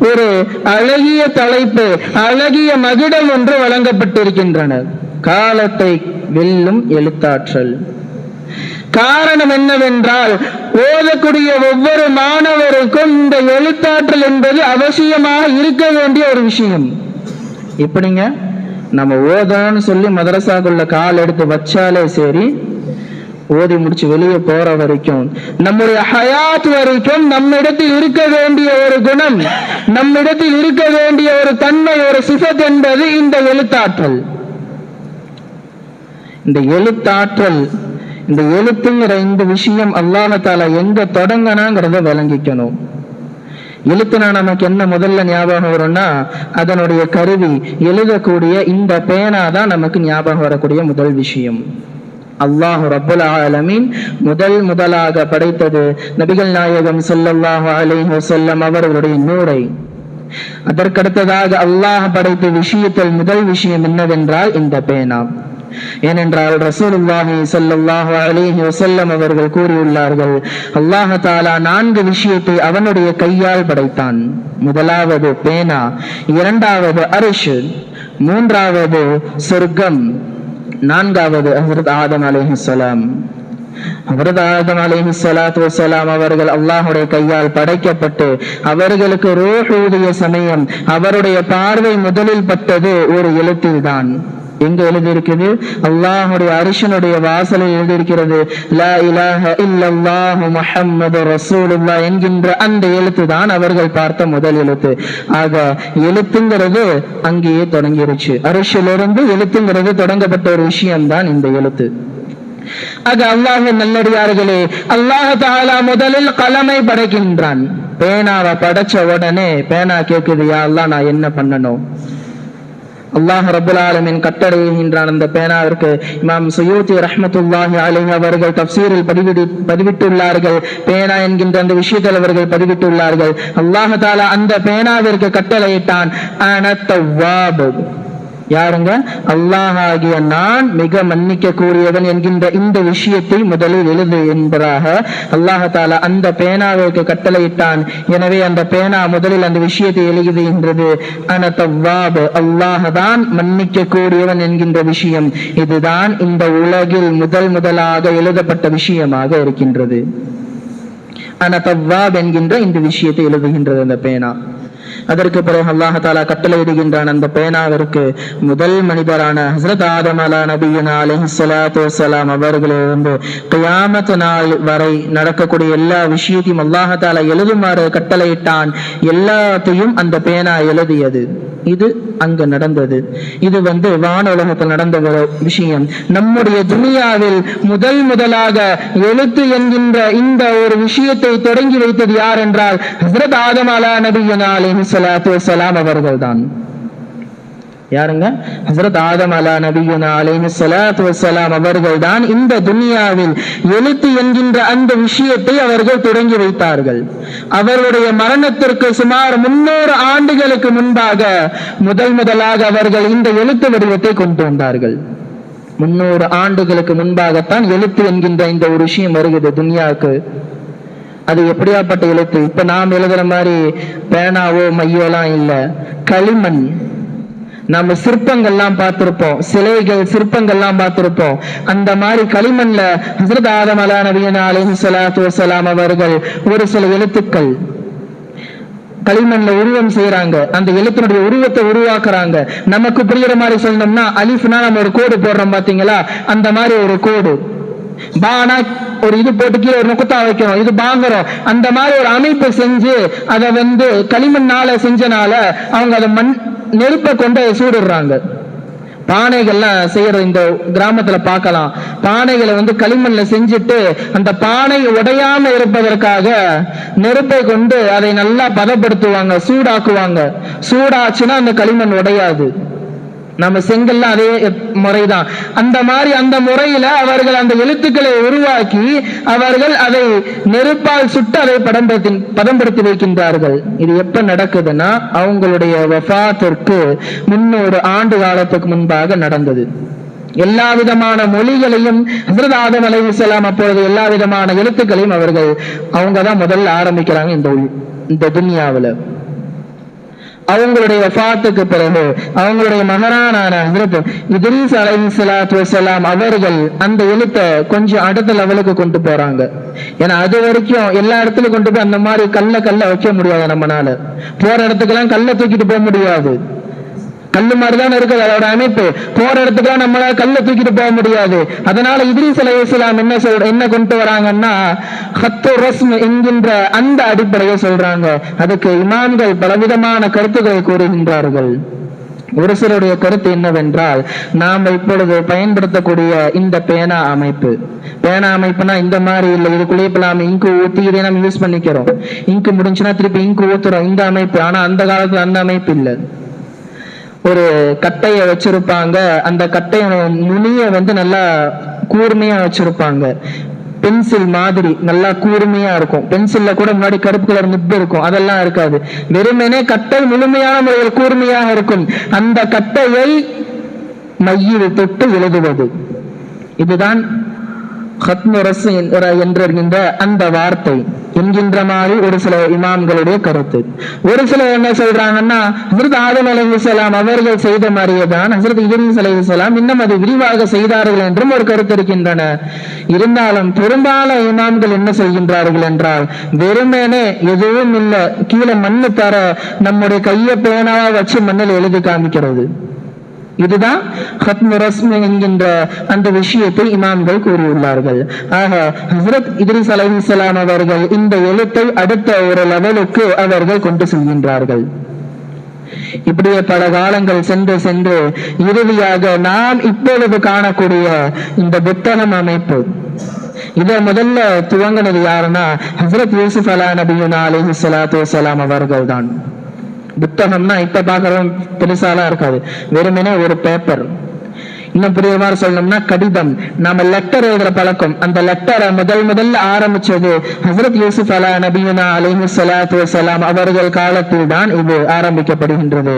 S4: ஒரு அழகிய தலைப்பு, அழகிய மகுடம் ஒன்று வழங்கப்பட்டிருக்கின்றன. காலத்தை வெல்லும் எழுத்தாற்றல். காரணம் என்னவென்றால், ஓதக்கூடிய ஒவ்வொரு மாணவருக்கும் இந்த எழுத்தாற்றல் என்பது அவசியமாக இருக்க வேண்டிய ஒரு விஷயம். எப்படிங்க, நம்ம ஓதோன்னு சொல்லி மதரசாக்குள்ள கால் எடுத்து வச்சாலே சரி, ஓதி முடிச்சு வெளியே போற வரைக்கும் நம்முடைய ஹயாத் வரைக்கும் நம்மிடத்தில் இருக்க வேண்டிய ஒரு குணம், நம்மிடத்தில் இருக்க வேண்டிய ஒரு தன்மை, ஒரு சிஃபத் என்பது இந்த எழுத்தாற்றல். இந்த எழுத்தாற்றல், இந்த எழுத்துங்கிற இந்த விஷயம் அல்லாஹ் தஆலா எங்க தொடங்கனாங்கிறத விளங்கிக்கணும். எழுத்துனா நமக்கு என்ன முதல்ல ஞாபகம் வரும்னா, அதனுடைய கருவி, எழுதக்கூடிய இந்த பேனா தான் நமக்கு ஞாபகம் வரக்கூடிய முதல் விஷயம். அல்லாஹ் ரப்பல் ஆலமீன் முதலாக படைத்தது நபிகள் நாயகம் ஸல்லல்லாஹு அலைஹி வஸல்லம் அவர்களுடைய நூரை. அதற்கடுத்ததாக அல்லாஹ் படைத்த விஷயத்தில் முதல் விஷயம் என்னவென்றால் இந்த பேனா. ஏனென்றால் ரசூலுல்லாஹி ஸல்லல்லாஹு அலைஹி வஸல்லம் அவர்கள் கூறியுள்ளார்கள், அல்லாஹ் தஆலா 4 விஷயத்தை அவனுடைய கையால் படைத்தான். முதலாவது பேனா, இரண்டாவது அர்ஷ், மூன்றாவது சொர்க்கம், நான்காவது ஹஜ்ரத் ஆதம் அலைஹிஸ்ஸலாம். ஹஜ்ரத் ஆதம் அலைஹிஸ்ஸலாத்து வஸ்ஸலாம் அவர்கள் அல்லாஹ்வுடைய கையால் படைக்கப்பட்டு அவர்களுக்கு ரூஹ் ஊதிய சமயம் அவருடைய பார்வை முதலில் பட்டது ஒரு எழுத்தில் தான். எங்க எழுதியிருக்குது? அல்லாஹ்வுடைய அரிஷனுடைய வாசலில் எழுதியிருக்கிறது, லா இலாஹ இல்லல்லாஹு முஹம்மது ரசூலுல்லாஹ் என்கின்ற அந்த எழுத்து தான் அவர்கள் பார்த்த முதல் எழுத்து. ஆக எழுத்துங்கிறது அங்கேயே தொடங்கிருச்சு. அரிஷிலிருந்து எழுத்துங்கிறது தொடங்கப்பட்ட ஒரு விஷயம்தான் இந்த எழுத்து. ஆக அல்லாஹ் நல்லடியார்களே, அல்லாஹ் தஆலா முதலில் கலமை படைக்கின்றான். பேனாவை படைச்ச உடனே பேனா கேக்குது, யா அல்லாஹ் நான் என்ன பண்ணணும்? அல்லாஹ் ரப்பல் ஆலமீன் கட்டளையிடுகின்றான் அந்த பேனாவிற்கு. இமாம் சுயூத்தி ரஹ்மத்துல்லாஹி அலைஹி அவர்கள் தஃப்சீரில் பதிவிட்டுள்ளார்கள். பேனா என்கின்ற அந்த விஷயத்தில் அவர்கள் பதிவிட்டுள்ளார்கள், அல்லாஹ் தஆலா அந்த பேனாவிற்கு கட்டளையிட்டான், அன தவ்வாப். யாருங்க? அல்லாஹ் ஆகிய நான் மிக மன்னிக்க கூடியவன் என்கின்ற இந்த விஷயத்தை முதலில் எழுது என்பதாக அல்லாஹ் தஆலா அந்த பேனாவிற்கு கட்டளையிட்டான். எனவே அந்த பேனா முதலில் அந்த விஷயத்தை எழுதுகின்றது, அன தவ்வாப், அல்லாஹ் தான் மன்னிக்க கூடியவன் என்கின்ற விஷயம். இதுதான் இந்த உலகில் முதலாக எழுதப்பட்ட விஷயமாக இருக்கின்றது. அன தவ்வாப் என்கின்ற இந்த விஷயத்தை எழுதுகின்றது அந்த பேனா. அதற்கு பிறகு அல்லாஹ் தஆலா கட்டளையிடுகின்றான் அந்த பேனாவிற்கு முதல் மனிதரான ஹஜ்ரத் ஆதம் அலா நபியுனா அலைஹிஸ்ஸலாத்து வஸ்ஸலாம் அவர்களிலிருந்து கியாமத் நாள் வரை நடக்கக்கூடிய எல்லா விஷயத்தையும் அல்லாஹ் தஆலா எழுதுமாறு கட்டளையிட்டான். எல்லாத்தையும் அந்த பேனா எழுதியது. இது அங்க நடந்தது. இது வானுலகத்தில் நடந்த ஒரு விஷயம். நம்முடைய துனியாவில் முதலாக எழுத்து என்கின்ற இந்த ஒரு விஷயத்தை தொடங்கி வைத்தது யார் என்றால் ஹஜ்ரத் ஆதம் அலா நபியுனா அலைஹிஸ்ஸலாத்து வஸ்ஸலாம் அவர்கள்தான். யாருங்க? ஹஜ்ரத் ஆதம் அலா நபியுனா அலைஹிஸ்ஸலாத்து வஸ்ஸலாம் அவர்கள்தான் இந்த துனியாவில் எழுத்து என்கின்ற அந்த விஷயத்தை அவர்கள் தொடங்கி வைத்தார்கள். அவருடைய மரணத்திற்கு சுமார் 300 ஆண்டுகளுக்கு முன்பாக முதலாக அவர்கள் இந்த எழுத்து வடிவத்தை கொண்டு வந்தார்கள். 300 ஆண்டுகளுக்கு முன்பாகத்தான் எழுத்து என்கின்ற இந்த ஒரு விஷயம் வருகிறது துனியாவுக்கு. அது எப்படியாப்பட்ட எழுத்து? இப்ப நாம் எழுதுற மாதிரி பேனாவோ மையோலாம் இல்ல, களிமண். நம்ம சிற்பங்கள்லாம் பார்த்திருப்போம், சிலைகள் சிற்பங்கள்லாம் பார்த்திருப்போம். அந்த மாதிரி களிமண்ல ஹஸ்ரத் ஆதம் அலைஹிஸ்ஸலாத்து வஸ்ஸலாம் அவர்கள் ஒரு சில எழுத்துக்கள் களிமண்ல உருவம் செய்யறாங்க. அந்த எழுத்தினுடைய உருவத்தை உருவாக்குறாங்க. நமக்கு புரியுற மாதிரி சொல்லணும்னா அலிஃப்னா நம்ம ஒரு கோடு போடுறோம் பாத்தீங்களா, அந்த மாதிரி ஒரு கோடு. பானா ஒரு இது போட்டு கீழே ஒரு நுக்கத்தா வைக்கிறோம், இது பாங்குறோம். அந்த மாதிரி ஒரு அமைப்பு செஞ்சு அதை களிமண்ணால செஞ்சனால அவங்க அதை நெருப்பை கொண்டு சூடுறாங்க. பானைகள்லாம் செய்யற இந்த கிராமத்துல பார்க்கலாம். பானைகளை களிமண்ல செஞ்சுட்டு அந்த பானை உடையாம இருப்பதற்காக நெருப்பை கொண்டு அதை நல்லா பதப்படுத்துவாங்க, சூடாக்குவாங்க. சூடாச்சுன்னா அந்த களிமண் உடையாது. நம்ம செங்கல்ல அதே முறைதான். அந்த மாதிரி அந்த முறையில அவர்கள் அந்த எழுத்துக்களை உருவாக்கி அவர்கள் அதை நெருப்பால் சுட்டு அதை பதப்படுத்தி வைக்கின்றார்கள். இது எப்ப நடக்குதுன்னா அவங்களுடைய வஃபாத்திற்கு 300 ஆண்டு காலத்துக்கு முன்பாக நடந்தது. எல்லா விதமான மொழிகளையும் ஹஸ்ரத் ஆதம் அலைஹிஸ்ஸலாம் அப்பொழுது எல்லா விதமான எழுத்துக்களையும் அவங்கதான் முதல்ல ஆரம்பிக்கிறாங்க இந்த துன்யாவுல. அவங்களுடைய வஃபாத்துக்கு பிறகு அவங்களுடைய மகனான ஹஸ்ரத் இத்ரீஸ் அலைஹிஸ்ஸலாத்து வஸ்ஸலாம் அவர்கள் அந்த எழுத்தை கொஞ்சம் அடுத்த லெவலுக்கு கொண்டு போறாங்க. ஏன்னா அது வரைக்கும் எல்லா இடத்துலயும் கொண்டு போய் அந்த மாதிரி கல்ல வைக்க முடியாது. நம்மளால போற இடத்துக்கெல்லாம் கல்ல தூக்கிட்டு போக முடியாது. கல்லு மாதிரிதான் இருக்குது அதோட அமைப்பு. போற இடத்துக்குலாம் நம்மளால கல்ல தூக்கிட்டு போக முடியாது. அதனால இத்ரீஸ் அலைஹிஸ்ஸலாம் என்ன கொண்டு வராங்கன்னா ஹத்து ரஸ்ம் என்கின்ற அந்த அடிப்படையை சொல்றாங்க. அதுக்கு இமாம்கள் பலவிதமான கருத்துக்களை கூறுகின்றார்கள். ஒரு சிலருடைய கருத்து என்னவென்றால், நாம் இப்பொழுது பயன்படுத்தக்கூடிய இந்த பேனா அமைப்புனா இந்த மாதிரி இல்லை. இதுக்குள்ளே இப்ப நாம இங்கு ஊத்தி இதை நம்ம யூஸ் பண்ணிக்கிறோம். இங்கு முடிஞ்சுன்னா திருப்பி இங்கு ஊத்துறோம், இந்த அமைப்பு. ஆனா அந்த காலத்துல அந்த அமைப்பு இல்லை. ஒரு கட்டைய வச்சிருப்பாங்க. அந்த கட்டையோட நுனிய நல்லா கூர்மையா வச்சிருப்பாங்க. பென்சில் மாதிரி நல்லா கூர்மையா இருக்கும். பென்சில்ல கூட முன்னாடி கருப்பு கலர் நிப்பு இருக்கும், அதெல்லாம் இருக்காது. வெறுமனே கட்டை முழுமையான முறையில் கூர்மையாக இருக்கும். அந்த கட்டையை மையில் தொட்டு எழுதுவது, இதுதான் என்கின்ற அந்த வார்த்தை என்கின்ற மாதிரி ஒரு சில இமாம்களுடைய கருத்து. ஒரு சிலர் என்ன சொல்றாங்கன்னா, ஹஸ்ரத் ஆதம் அலைஹிஸ்ஸலாம் அவர்கள் செய்த மாதிரியேதான் ஹஸ்ரத் இத்ரீஸ் அலைஹிஸ்ஸலாம் இன்னும் அதை விரிவாக செய்தார்கள் என்றும் ஒரு கருத்து இருக்கின்றன. இருந்தாலும் பெரும்பாலான இமாம்கள் என்ன செய்கின்றார்கள் என்றால், வெறுமனே எதுவும் இல்லை, கீழே மண்ணு தர நம்முடைய கையை பேனாவா வச்சு மண்ணில் எழுதி காமிக்கிறது. இதுதான் ஹத்மு ரஸ்ம் என்கின்ற அந்த விஷயத்தை இமாம்கள் கூறியுள்ளார்கள். ஆக ஹஸ்ரத் இத்ரீஸ் அலைஹிஸ்ஸலாம் அவர்கள் இந்த எழுத்தை அடுத்த ஒரு லெவலுக்கு அவர்கள் கொண்டு செல்கின்றார்கள். இப்படியே பல காலங்கள் சென்று இறுதியாக நாம் இப்பொழுது காணக்கூடிய இந்த புத்தகம் அமைப்பு, இதை முதல்ல துவங்கினது யாருன்னா ஹஸ்ரத் யூசுப் நபியுனா அலைஹிஸ்ஸலாத்து வஸ்ஸலாம் அவர்கள் தான். புத்தகம்னா இப்ப பாக்குறோம் பெருசாலாம் இருக்காது, வெறுமனே ஒரு பேப்பர். இன்னும் புரிய மாதிரி சொல்லணும்னா கடிதம். நாம லெட்டர் எழுதுற பழக்கம், அந்த லெட்டரை முதல்ல ஆரம்பிச்சது ஹஸ்ரத் யூசுப் நபியுனா அலைஹிஸ்ஸலாத்து வஸ்ஸலாம் அவர்கள் காலத்தில் தான் இது ஆரம்பிக்கப்படுகின்றது.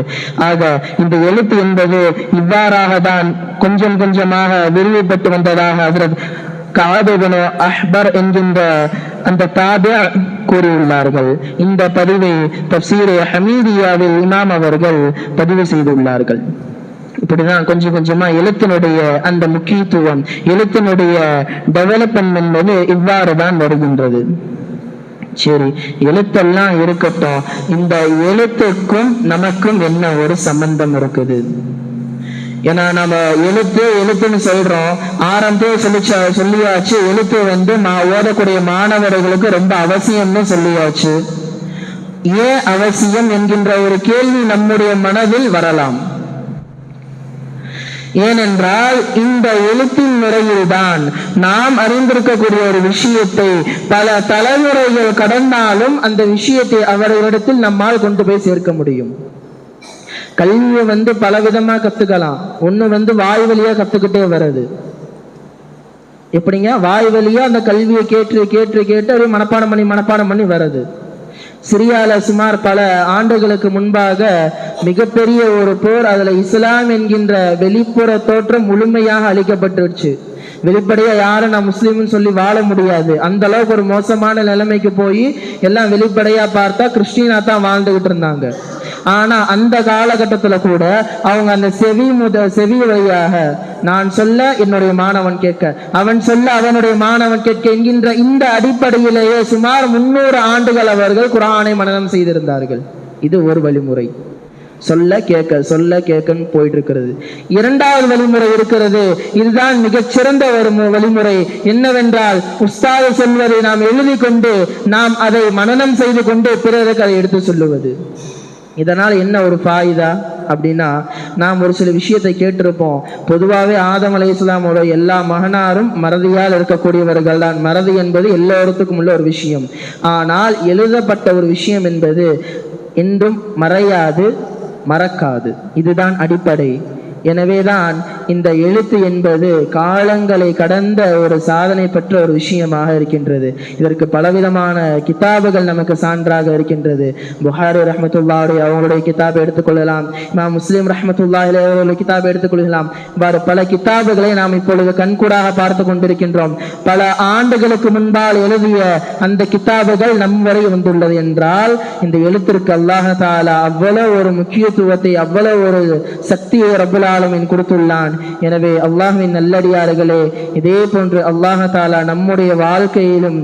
S4: ஆக இந்த எழுத்து என்பது இவ்வாறாக தான் கொஞ்சம் கொஞ்சமாக விரிவுபட்டு வந்ததாக ஹஸ்ரத் கஅப் இப்னு அஹ்பர் என்கின்ற அந்த தாபிஅ கூறியுள்ளார்கள். இந்த பதிவை தஃப்சீர் ஹமீதியாவில் இமாம் அவர்கள் பதிவு செய்துள்ளார்கள். இப்படிதான் கொஞ்சம் கொஞ்சமா எழுத்தினுடைய அந்த முக்கியத்துவம், எழுத்தினுடைய டெவலப்மெண்ட் என்பது இவ்வாறு தான் வருகின்றது. சரி, எழுத்தெல்லாம் இருக்கட்டும், இந்த எழுத்துக்கும் நமக்கும் என்ன ஒரு சம்பந்தம் இருக்குது? ஏன்னா நம்ம எழுத்துன்னு சொல்றோம், ஆரம்பத்தையே சொல்லியாச்சு. எழுத்து ஓதக்கூடிய மாணவர்களுக்கு ரொம்ப அவசியம்னு சொல்லியாச்சு. ஏன் அவசியம் என்கின்ற ஒரு கேள்வி நம்முடைய மனதில் வரலாம். ஏனென்றால் இந்த எழுத்தின் முறையில்தான் நாம் அறிந்திருக்கக்கூடிய ஒரு விஷயத்தை பல தலைமுறைகள் கடந்தாலும் அந்த விஷயத்தை அவர்களிடத்தில் நம்மால் கொண்டு போய் சேர்க்க முடியும். கல்வியை பல விதமா கத்துக்கலாம். ஒண்ணு வாய் வழியா கத்துக்கிட்டே வர்றது. எப்படிங்க? வாய் வழியா அந்த கல்வியை கேட்டு அப்படியே மனப்பாடம் பண்ணி வர்றது. சிரியால சுமார் பல ஆண்டுகளுக்கு முன்பாக மிகப்பெரிய ஒரு போர், அதுல இஸ்லாம் என்கின்ற வெளிப்புற தோற்றம் முழுமையாக அழிக்கப்பட்டுருச்சு. வெளிப்படையா யாரும் நான் முஸ்லீம்னு சொல்லி வாழ முடியாது, அந்த அளவுக்கு ஒரு மோசமான நிலைமைக்கு போய் எல்லாம் வெளிப்படையா பார்த்தா கிறிஸ்டினா தான் வாழ்ந்துகிட்டு இருந்தாங்க. ஆனா அந்த காலகட்டத்துல கூட அவங்க அந்த செவி வழியாக நான் சொல்ல என்னுடைய மாணவன் கேட்க, அவன் சொல்ல அவனுடைய மாணவன் கேட்க என்கின்ற இந்த அடிப்படையிலேயே சுமார் 300 ஆண்டுகள் அவர்கள் குர்ஆனை மனனம் செய்திருந்தார்கள். இது ஒரு வழிமுறை. சொல்ல கேட்கன்னு போயிட்டு இருக்கிறது. இரண்டாவது வழிமுறை இருக்கிறது. இதுதான் மிகச்சிறந்த ஒரு வழிமுறை. என்னவென்றால், உஸ்தாது சொல்வதை நாம் எழுதி கொண்டு நாம் அதை மனனம் செய்து கொண்டு பிறருக்கு அதை எடுத்து சொல்லுவது. இதனால் என்ன ஒரு ஃபாயிதா அப்படின்னா, நாம் ஒரு சில விஷயத்தை கேட்டிருப்போம். பொதுவாகவே ஆதம் அலைஹிஸ்ஸலாமோட எல்லா மகனாரும் மறதியால் இருக்கக்கூடியவர்கள் தான். மறதி என்பது எல்லோருக்கும் உள்ள ஒரு விஷயம். ஆனால் எழுதப்பட்ட ஒரு விஷயம் என்பது என்றும் மறையாது, மறக்காது. இதுதான் அடிப்படை. எனவேதான் இந்த எழுத்து என்பது காலங்களை கடந்த ஒரு சாதனை பெற்ற ஒரு விஷயமாக இருக்கின்றது. இதற்கு பலவிதமான கிதாபுகள் நமக்கு சான்றாக இருக்கின்றது. புகாரி ரஹ்மத்துல்லாஹி அவங்களுடைய கிதாபை எடுத்துக்கொள்ளலாம், இமாம் முஸ்லிம் ரஹ்மத்துல்லாஹி அவர்களுடைய கிதாபை எடுத்துக்கொள்ளலாம். இவ்வாறு பல கிதாபுகளை நாம் இப்பொழுது கண்கூடாக பார்த்து கொண்டிருக்கின்றோம். பல ஆண்டுகளுக்கு முன்பால் எழுதிய அந்த கிதாபுகள் நம் வரை வந்துள்ளது என்றால், இந்த எழுத்திற்கு அல்லாஹ் தஆலா அவ்வளவு ஒரு முக்கியத்துவத்தை, அவ்வளவு ஒரு சக்தியை ரப்பல் ஆலமீன் கொடுத்துள்ளான். எனவே அல்லாஹ்வின் நல்லடியார்களே, இதே போன்று அல்லாஹ் தஆலா நம்முடைய வாழ்க்கையிலும்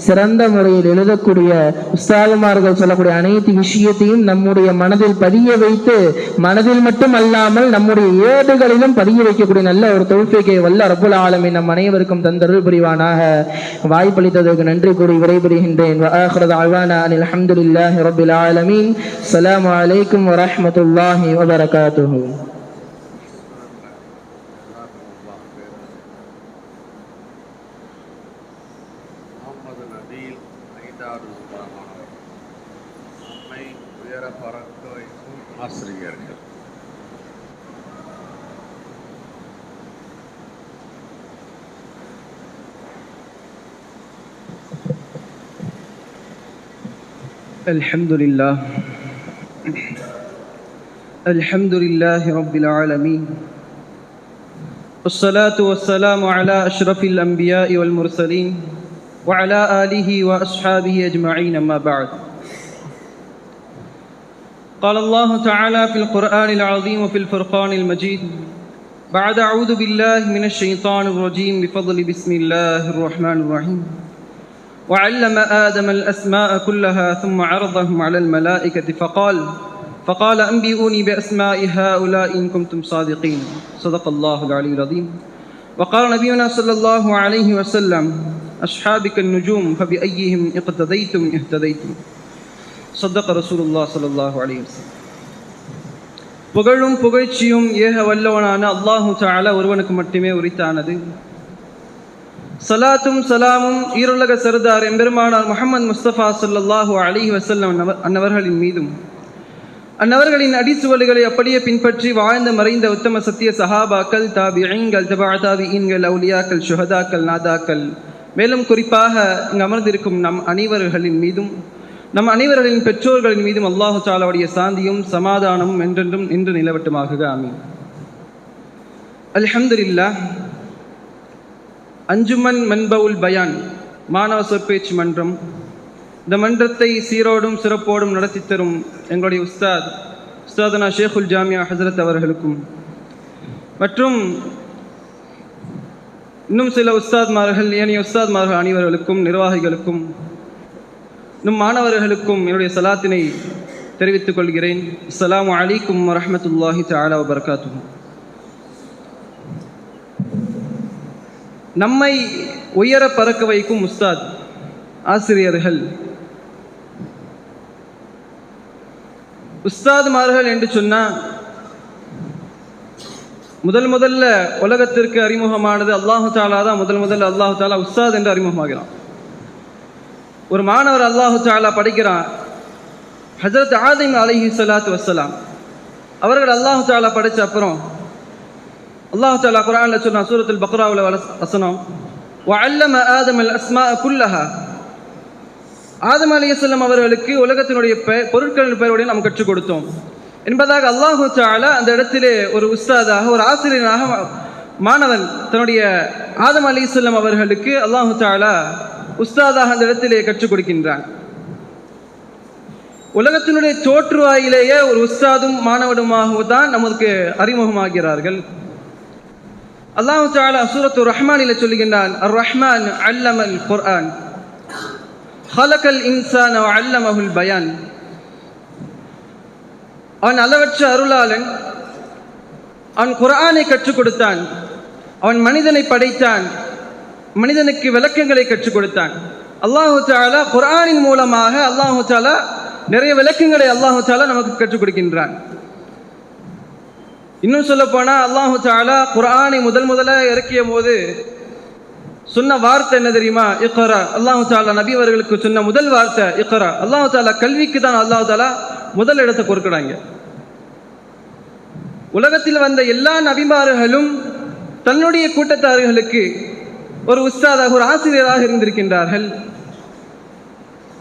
S4: சிறந்த முறையில் எழுதக்கூடிய உஸ்தாதுமார்கள் சொல்லக்கூடிய அனைத்து விஷயத்தையும் நம்முடைய மனதில் பதிய வைத்து, மனதில் மட்டும் அல்லாமல் நம்முடைய ஏடுகளிலும் பதிய வைக்கக்கூடிய நல்ல ஒரு தௌஃபீகை வல்ல ரப்பல் ஆலமீன் நம் அனைவருக்கும் தந்தருள் புரிவானாக. வாய்ப்பளித்ததற்கு நன்றி கூறி விடைபெறுகின்றேன். வ ஆகிரு தஅவானா அனில் ஹம்துலில்லாஹி ரப்பில் ஆலமீன். அஸ்ஸலாமு அலைக்கும் வ ரஹ்மத்துல்லாஹி வ பரகாத்துஹு.
S3: நம்மை உயர பறக்க வைக்கும் ஆசிரியர்கள்.
S6: الحمد لله رب العالمين، والصلاة والسلام على أشرف الأنبياء والمرسلين وعلى آله وأصحابه أجمعين، أما بعد. قال الله تعالى في القرآن العظيم وفي الفرقان المجيد بعد أعوذ بالله من الشيطان الرجيم بفضل بسم الله الرحمن الرحيم. وعلم آدم الأسماء كلها ثم عرضهم على الملائكة فقال أنبئوني بأسماء هؤلاء إن كنتم صادقين. صدق الله العلي العظيم. وقال نبينا صلى الله عليه وسلم أصحابك النجوم فبأيهم اقتديتم اهتديتم. صدق رسول الله صلى الله عليه وسلم. புகழும் புகழ்ச்சியும் ஏக வல்லவனான அல்லாஹு தஆலா ஒருவனுக்கு மட்டுமே உரித்தானது. சலாத்தும் சலாமும் ஈருலக சர்தார் எம்பெருமானார் முஹம்மது முஸ்தபா ஸல்லல்லாஹு அலைஹி வஸல்லம் அன்னவர்களின் மீதும், அன்னவர்களின் அடிச்சுவடுகளை அப்படியே பின்பற்றி வாழ்ந்து மறைந்த உத்தம சத்திய சஹாபாக்கள், தாபிஈன்கள், தபா தாபிஈன்கள், அவுலியாக்கள், ஷுஹதாக்கள், நாதாக்கள், மேலும் குறிப்பாக இங்கு அமர்ந்திருக்கும் நம் அனைவர்களின் மீதும், நம் அனைவர்களின் பெற்றோர்களின் மீதும் அல்லாஹு தஆலாவுடைய சாந்தியும் சமாதானமும் என்றென்றும் நின்று நிலவட்டுமாக. ஆமீன். அல்ஹம்துலில்லாஹ். அஞ்சுமன் மன்பவுல் பயான் மாணவ சொற்பேச்சு மன்றம், இந்த மன்றத்தை சீரோடும் சிறப்போடும் நடத்தி தரும் எங்களுடைய உஸ்தாதனா ஷேகுல் ஜாமியா ஹசரத் அவர்களுக்கும், மற்றும் இன்னும் சில உஸ்தாத்மார்கள், ஏனைய உஸ்தாத்மார்கள் அனைவர்களுக்கும், நிர்வாகிகளுக்கும், இன்னும் மாணவர்களுக்கும் என்னுடைய சலாத்தினை தெரிவித்துக் கொள்கிறேன். அஸ்ஸலாமு அலைக்கும் வரஹ்மத்துல்லாஹி தஆலா வபரகாத்துஹு. நம்மை உயர பறக்க வைக்கும் உஸ்தாத் ஆசிரியர்கள், உஸ்தாதுமார்கள் என்று சொன்னால் முதல்ல உலகத்திற்கு அறிமுகமானது அல்லாஹு தஆலா தான். முதல்ல அல்லாஹு தஆலா உஸ்தாத் என்று அறிமுகமாகிறான். ஒரு மாணவர் அல்லாஹு தஆலா படைக்கிறான். ஹஜ்ரத் ஆதம் அலைஹிஸ்ஸலாத்து வஸ்ஸலாம் அவர்கள் அல்லாஹு தஆலா படைச்ச அப்புறம் அல்லாஹு தஆலா குர்ஆன்ல சொன்ன சூரத்துல் பக்ராவுல வசனம், வஅல்லம ஆதமல் அஸ்மாஅ குல்லஹா, ஆதம் அலைஹிஸ்ஸலாம் அவர்களுக்கு உலகத்தினுடைய பொருட்களின் பெயரோடு நாம் கற்றுக் கொடுத்தோம் என்பதாக அல்லாஹு தஆலா அந்த இடத்திலே ஒரு உஸ்தாதாக, ஒரு ஆசிரியராக மாணவன் தன்னுடைய ஆதம் அலைஹிஸ்ஸலாம் அவர்களுக்கு அல்லாஹு தஆலா உஸ்தாதாக அந்த இடத்திலே கற்றுக் கொடுக்கின்றான். உலகத்தினுடைய தோற்றுவாயிலேயே ஒரு உஸ்தாதும் மாணவனுமாகவும் தான் நமக்கு அறிமுகமாகிறார்கள். அல்லாஹ் தஆலா சூரத்து ரஹ்மானிலே சொல்லுகின்றான், அர் ரஹ்மான் அல்லமல் குர்ஆன் ஹலகல் இன்சான வ அல்லமஹுல் பயான். அவன் அளவற்ற அருளாளன், அவன் குர்ஆனை கற்றுக் கொடுத்தான், அவன் மனிதனை படைத்தான், மனிதனுக்கு விளக்கங்களை கற்றுக் கொடுத்தான். அல்லாஹு தஆலா குர்ஆனின் மூலமாக அல்லாஹு தஆலா நிறைய விளக்கங்களை அல்லாஹு தஆலா நமக்கு கற்றுக் கொடுக்கின்றான். இன்னும் சொல்ல போனா அல்லாஹு தஆலா குர்ஆனை முதல்ல இறக்கிய போது சொன்ன வார்த்தை என்ன தெரியுமா? இக்ரா. அல்லாஹு தஆலா நபி அவர்களுக்கு சொன்ன முதல் வார்த்தை இக்ரா. அல்லாஹு தஆலா கல்விக்கு தான் அல்லாஹு தஆலா முதல் இடத்தை கொடுக்கிறாங்க. உலகத்தில் வந்த எல்லா நபிமார்களும் தன்னுடைய கூட்டத்தார்களுக்கு ஒரு உஸ்தாதாக, ஒரு ஆசிரியராக இருந்திருக்கின்றார்கள்.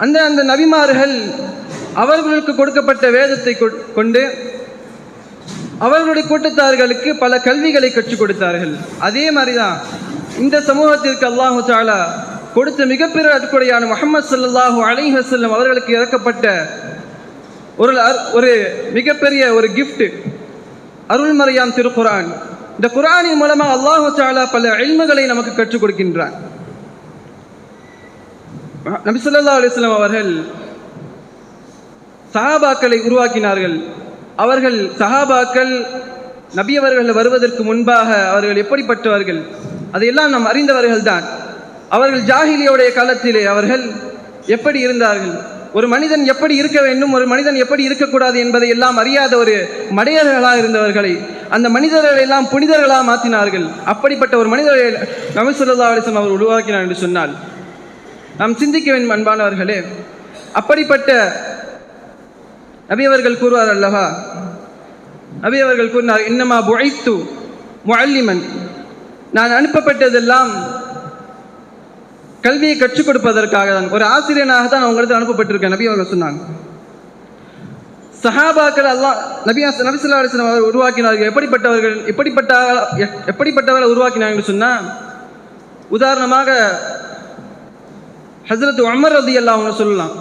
S6: அந்த நபிமார்கள் அவர்களுக்கு கொடுக்கப்பட்ட வேதத்தை கொண்டு அவர்களுடைய கூட்டத்தார்களுக்கு பல கல்விகளை கற்றுக் கொடுத்தார்கள். அதே மாதிரிதான் இந்த சமூகத்திற்கு அல்லாஹு தஆலா கொடுத்த மிகப்பெரிய அற்கொடையான முஹம்மது ஸல்லல்லாஹு அலைஹி வஸல்லம் அவர்களுக்கு இறக்கப்பட்ட ஒரு மிகப்பெரிய ஒரு கிஃப்ட் அருள்மறையாம் திருக்குர்ஆன். இந்த குர்ஆனின் மூலமாக அல்லாஹு தஆலா பல இல்முகளை நமக்கு கற்றுக் கொடுக்கின்றான். நபி ஸல்லல்லாஹு அலைஹி வஸல்லம் அவர்கள் சஹாபாக்களை உருவாக்கினார்கள். அவர்கள் சஹாபாக்கள் நபி அவர்கள் வருவதற்கு முன்பாக அவர்கள் எப்படிப்பட்டவர்கள் அதையெல்லாம் நாம் அறிந்தவர்கள் தான். அவர்கள் ஜாஹிலியோடைய காலத்திலே அவர்கள் எப்படி இருந்தார்கள், ஒரு மனிதன் எப்படி இருக்க வேண்டும், ஒரு மனிதன் எப்படி இருக்கக்கூடாது என்பதை எல்லாம் அறியாத ஒரு மடையர்களாக இருந்தவர்களை அந்த மனிதர்களை எல்லாம் புனிதர்களாக மாற்றினார்கள். அப்படிப்பட்ட ஒரு மனிதரை நபி ஸல்லல்லாஹு அலைஹி வஸல்லம் அவர் உருவாக்கினார் என்று சொன்னால் நாம் சிந்திக்க வேண்டும் அன்பானவர்களே. அப்படிப்பட்ட நபி அவர்கள் கூறுவார் அல்லவா, நபி அவர்கள் கூறினார், இன்னமா புஇத்து முஅல்லிமன், நான் அனுப்பப்பட்டதெல்லாம் கல்வியை கற்றுக் கொடுப்பதற்காக தான், ஒரு ஆசிரியனாக தான் உங்களுக்கு அனுப்பப்பட்டிருக்கேன் நபி அவர்கள் சொன்னாங்க. சஹாபாக்கள் நபி ஸல்லல்லாஹு அலைஹி வஸல்லம் அவர் உருவாக்கினார்கள். எப்படிப்பட்டவர்களை உருவாக்கினார்கள் சொன்னா, உதாரணமாக ஹஜ்ரத் உமர் ரலியல்லாஹு அன்ஹு சொல்லலாம்.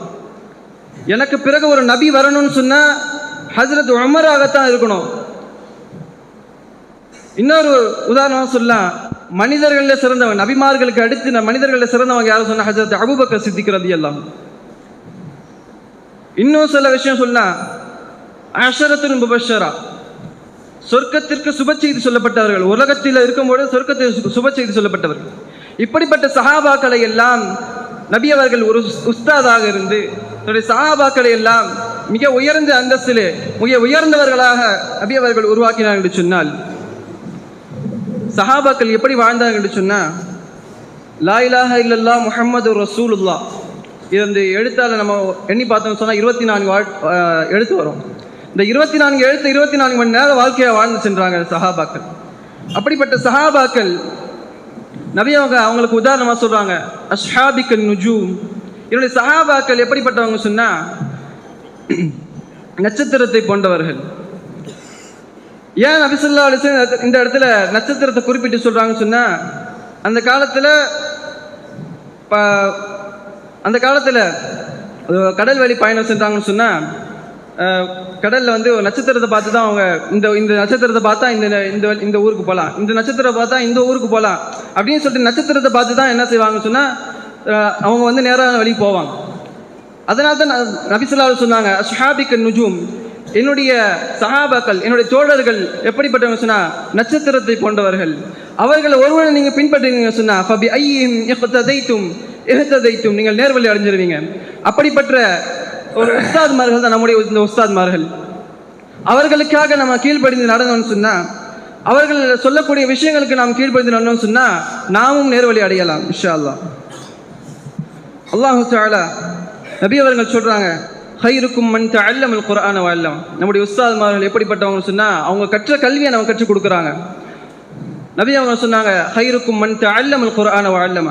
S6: எனக்கு பிறகு ஒரு நபி வரணும்னு சொன்னா ஹஜ்ரத் உமராகத்தான் இருக்கணும். இன்னொரு உதாரணம் சொல்லலாம், மனிதர்களில் சிறந்தவன், நபிமார்களுக்கு அடுத்து மனிதர்களில் சிறந்தவங்க யாரும் சொன்னா ஹஜ்ரத் அபூபக்கர் சித்திக் ரலியல்லாஹு. இன்னும் சில விஷயம் சொன்னா அஷரத்துல் முபஷ்ஷரா, சொர்க்கத்திற்கு சுப செய்தி சொல்லப்பட்டவர்கள், உலகத்தில் இருக்கும்போது சொர்க்கத்திற்கு சுப செய்தி சொல்லப்பட்டவர்கள். இப்படிப்பட்ட சஹாபாக்களை எல்லாம் நபி அவர்கள் ஒரு உஸ்தாதாக இருந்து தன்னுடைய சஹாபாக்களை எல்லாம் மிக உயர்ந்த அந்தஸ்திலே மிக உயர்ந்தவர்களாக நபி அவர்கள் உருவாக்கினார் என்று சொன்னால், சஹாபாக்கள் எப்படி வாழ்ந்தார்கள் என்று சொன்னா, லா இலாஹ இல்லல்லாஹ் முஹம்மது ரசூலுல்லாஹ், இது அந்த எழுத்தால் நம்ம எண்ணி பார்த்தோம்னு சொன்னால் 24 எழுத்து வரும். இந்த 24 எழுத்து 24 மணி நேரம் வாழ்க்கையை வாழ்ந்து சென்றாங்க சஹாபாக்கள். அப்படிப்பட்ட சஹாபாக்கள் நபி அவங்களுக்கு உதாரணமாக சொல்றாங்க, அஸ்ஹாபிக்கல் நுஜூம், என்னுடைய சஹாபாக்கள் எப்படிப்பட்டவங்க சொன்னா நட்சத்திரத்தை போன்றவர்கள். ஏன் நபி ஸல்லல்லாஹு அலைஹி வஸல்லம் இந்த இடத்துல நட்சத்திரத்தை குறிப்பிட்டு சொல்றாங்கன்னு சொன்னா, அந்த காலத்துல கடல் வழி பயணம் சென்றாங்கன்னு சொன்னா, கடல்ல வந்து ஒரு நட்சத்திரத்தை பார்த்து தான் அவங்க இந்த நட்சத்திரத்தை பார்த்தா இந்த ஊருக்கு போகலாம், இந்த நட்சத்திரம் பார்த்தா இந்த ஊருக்கு போகலாம் அப்படின்னு சொல்லிட்டு நட்சத்திரத்தை பார்த்து தான் என்ன செய்வாங்கன்னு சொன்னா அவங்க வந்து நேரான வழி போவாங்க. அதனால தான் நபி ஸல்லல்லாஹு அலைஹி வஸல்லம் சொன்னாங்க, அஸ்ஹாபிக்கன் நுஜூம், என்னுடைய சஹாபாக்கள் என்னுடைய தோழர்கள் எப்படிப்பட்டவங்க சொன்னா நட்சத்திரத்தை போன்றவர்கள். அவர்கள் ஒருவரை நீங்க பின்பற்றுவீங்க சொன்னா ஃபபி ஐயிஹிம் இஹ்ததைத்தும், நீங்கள் நேர்வழி அடைஞ்சிருவீங்க. அப்படிப்பட்ட ஒரு உஸ்தாத்மார்கள் தான் நம்முடைய இந்த உஸ்தாத்மார்கள். அவர்களுக்காக நம்ம கீழ்ப்படிந்து நடந்தோம்னு சொன்னா, அவர்கள் சொல்லக்கூடிய விஷயங்களுக்கு நாம் கீழ்ப்படிந்து நடந்தோம்னு சொன்னா நாமும் நேர்வழி அடையலாம் இன்ஷா அல்லாஹ். அல்லாஹு தஆலா நபி அவர்கள் சொல்றாங்க, ஹைருக்கும் மன் தஅல்லமல் குர்ஆன வ அல்லம், நம்முடைய உஸ்தாத்மார்கள் எப்படிப்பட்டவங்க சொன்னா அவங்க கற்ற கல்வியை நம்ம கற்றுக் கொடுக்குறாங்க. நபி அவங்க சொன்னாங்க, ஹைருக்கும் மன் தஅல்லமல் குர்ஆன வ அல்லம,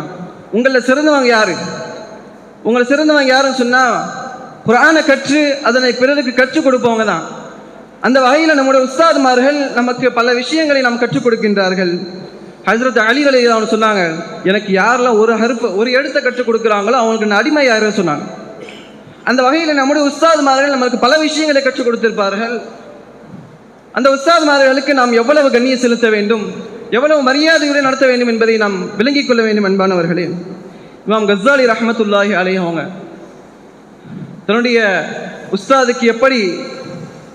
S6: உங்களை சிறந்தவங்க யாரு, உங்களை சிறந்தவங்க யாருன்னு சொன்னா குர்ஆனை கற்று அதனை பிறருக்கு கற்றுக் கொடுப்பவங்க தான். அந்த வகையில் நம்முடைய உஸ்தாத்மார்கள் நமக்கு பல விஷயங்களை நாம் கற்றுக் கொடுக்கின்றார்கள். ஹஜ்ரத் அலி ரலியல்லாஹு அன்ஹு சொன்னாங்க, எனக்கு யாரெல்லாம் ஒரு எழுத்தை கற்றுக் கொடுக்குறாங்களோ அவங்களுக்கு நான் அடிமை யாருன்னு சொன்னாங்க. அந்த வகையில் நம்முடைய உஸ்தாதுமார்கள் நமக்கு பல விஷயங்களை கற்றுக் கொடுத்திருப்பார்கள். அந்த உஸ்தாதுமார்களுக்கு நாம் எவ்வளவு கண்ணியம் செலுத்த வேண்டும், எவ்வளவு மரியாதையுடன் நடத்த வேண்டும் என்பதை நாம் விளங்கிக் கொள்ள வேண்டும். அன்பானவர்களே, இமாம் கஸ்ஸாலி ரஹ்மத்துல்லாஹி அலைஹி அவங்க தன்னுடைய உஸ்தாதுக்கு எப்படி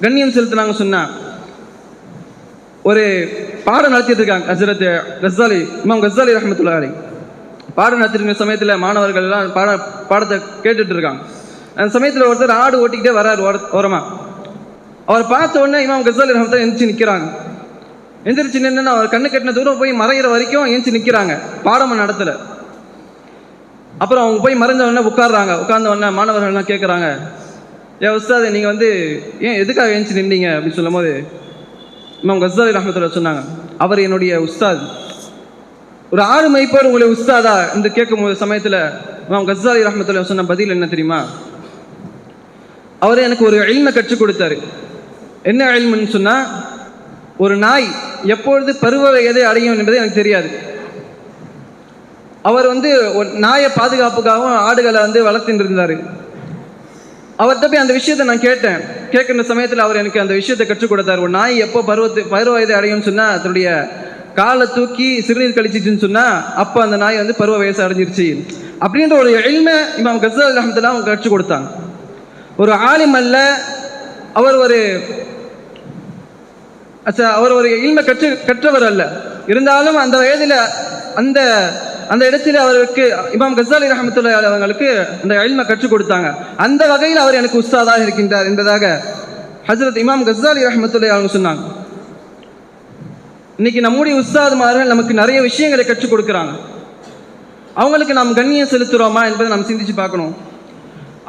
S6: கண்ணியம் செலுத்தினாங்க சொன்னா, ஒரு பாடம் நடத்திட்டு இருக்காங்க. ஹஜ்ரத் கஸ்ஸாலி, இமாம் கஸ்ஸாலி ரஹ்மத்துல்லாஹி அலைஹி பாடம் நடத்திருக்கிற சமயத்தில் மாணவர்கள் எல்லாம் பாடத்தை கேட்டுட்டு இருக்காங்க. அந்த சமயத்தில் ஒருத்தர் ஆடு ஓட்டிக்கிட்டே வர்றாரு ஓரமா. அவர் பார்த்த உடனே இமாம் கஸ்ஸாலி ரஹ்மத்துல்லாஹி எந்திரிச்சு நிற்கிறாங்க. எந்திரிச்சு நின்று அவர் கண்ணு கட்டின தூரம் போய் மறைகிற வரைக்கும் எந்திரிச்சு நிற்கிறாங்க, பாடம் நடத்தல. அப்புறம் அவங்க போய் மறைஞ்ச உடனே உட்கார்றாங்க. உட்கார்ந்த உடனே மாணவர்கள்லாம் கேட்குறாங்க, ஏன் உஸ்தாது நீங்கள் ஏன் எதுக்காக எந்திரிச்சு நின்றீங்க அப்படின்னு சொல்லும் போது இமாம் கஸ்ஸாலி ரஹ்மத்துல்லாஹி சொன்னாங்க, அவர் என்னுடைய உஸ்தாத். ஒரு ஆடு மேய்ப்பவர் உங்களுடைய உஸ்தாதா என்று கேட்கும் போது சமயத்தில் இமாம் கஸ்ஸாலி ரஹ்மத்துல்லாஹி சொன்ன பதில் என்ன தெரியுமா? அவர் எனக்கு ஒரு இல்மை கற்றுக் கொடுத்தாரு. என்ன இல்முன்னு சொன்னால், ஒரு நாய் எப்பொழுது பருவ வயதை அடையும் என்பது எனக்கு தெரியாது. அவர் ஒரு நாயை பாதுகாப்புக்காகவும் ஆடுகளை வளர்த்துட்டு இருந்தார். அவர்கிட்ட போய் அந்த விஷயத்தை நான் கேட்டேன். கேட்குற சமயத்தில் அவர் எனக்கு அந்த விஷயத்தை கற்றுக் கொடுத்தார். ஒரு நாய் எப்போ பருவ வயதை அடையும்னு சொன்னால், அதனுடைய காலை தூக்கி சிறுநீர் கழிச்சிச்சுன்னு சொன்னால் அப்போ அந்த நாய் பருவ வயசு அடைஞ்சிருச்சு அப்படின்ற ஒரு இல்மை இமாம் கஸ்ஸாலி ரஹ்மத்துல்லாஹி அவங்க கற்றுக் கொடுத்தாங்க. ஒரு ஆலிம் அல்ல, அவர் ஒரு இல்மை கற்றவர் அல்ல. இருந்தாலும் அந்த வயதில் அந்த இடத்துல அவருக்கு இமாம் கஸ்ஸாலி ரஹ்மத்துல்லாஹி அவங்களுக்கு அந்த இல்மை கற்றுக் கொடுத்தாங்க. அந்த வகையில் அவர் எனக்கு உஸ்தாதாக இருக்கின்றார் என்பதாக ஹஜ்ரத் இமாம் கஸ்ஸாலி ரஹ்மத்துல்லாஹி அவங்க சொன்னாங்க. இன்னைக்கு நம்முடைய உஸ்தாதுமார்கள் நமக்கு நிறைய விஷயங்களை கற்றுக் கொடுக்குறாங்க. அவங்களுக்கு நாம் கண்ணியம் செலுத்துகிறோமா என்பதை நாம் சிந்திச்சு பார்க்கணும்.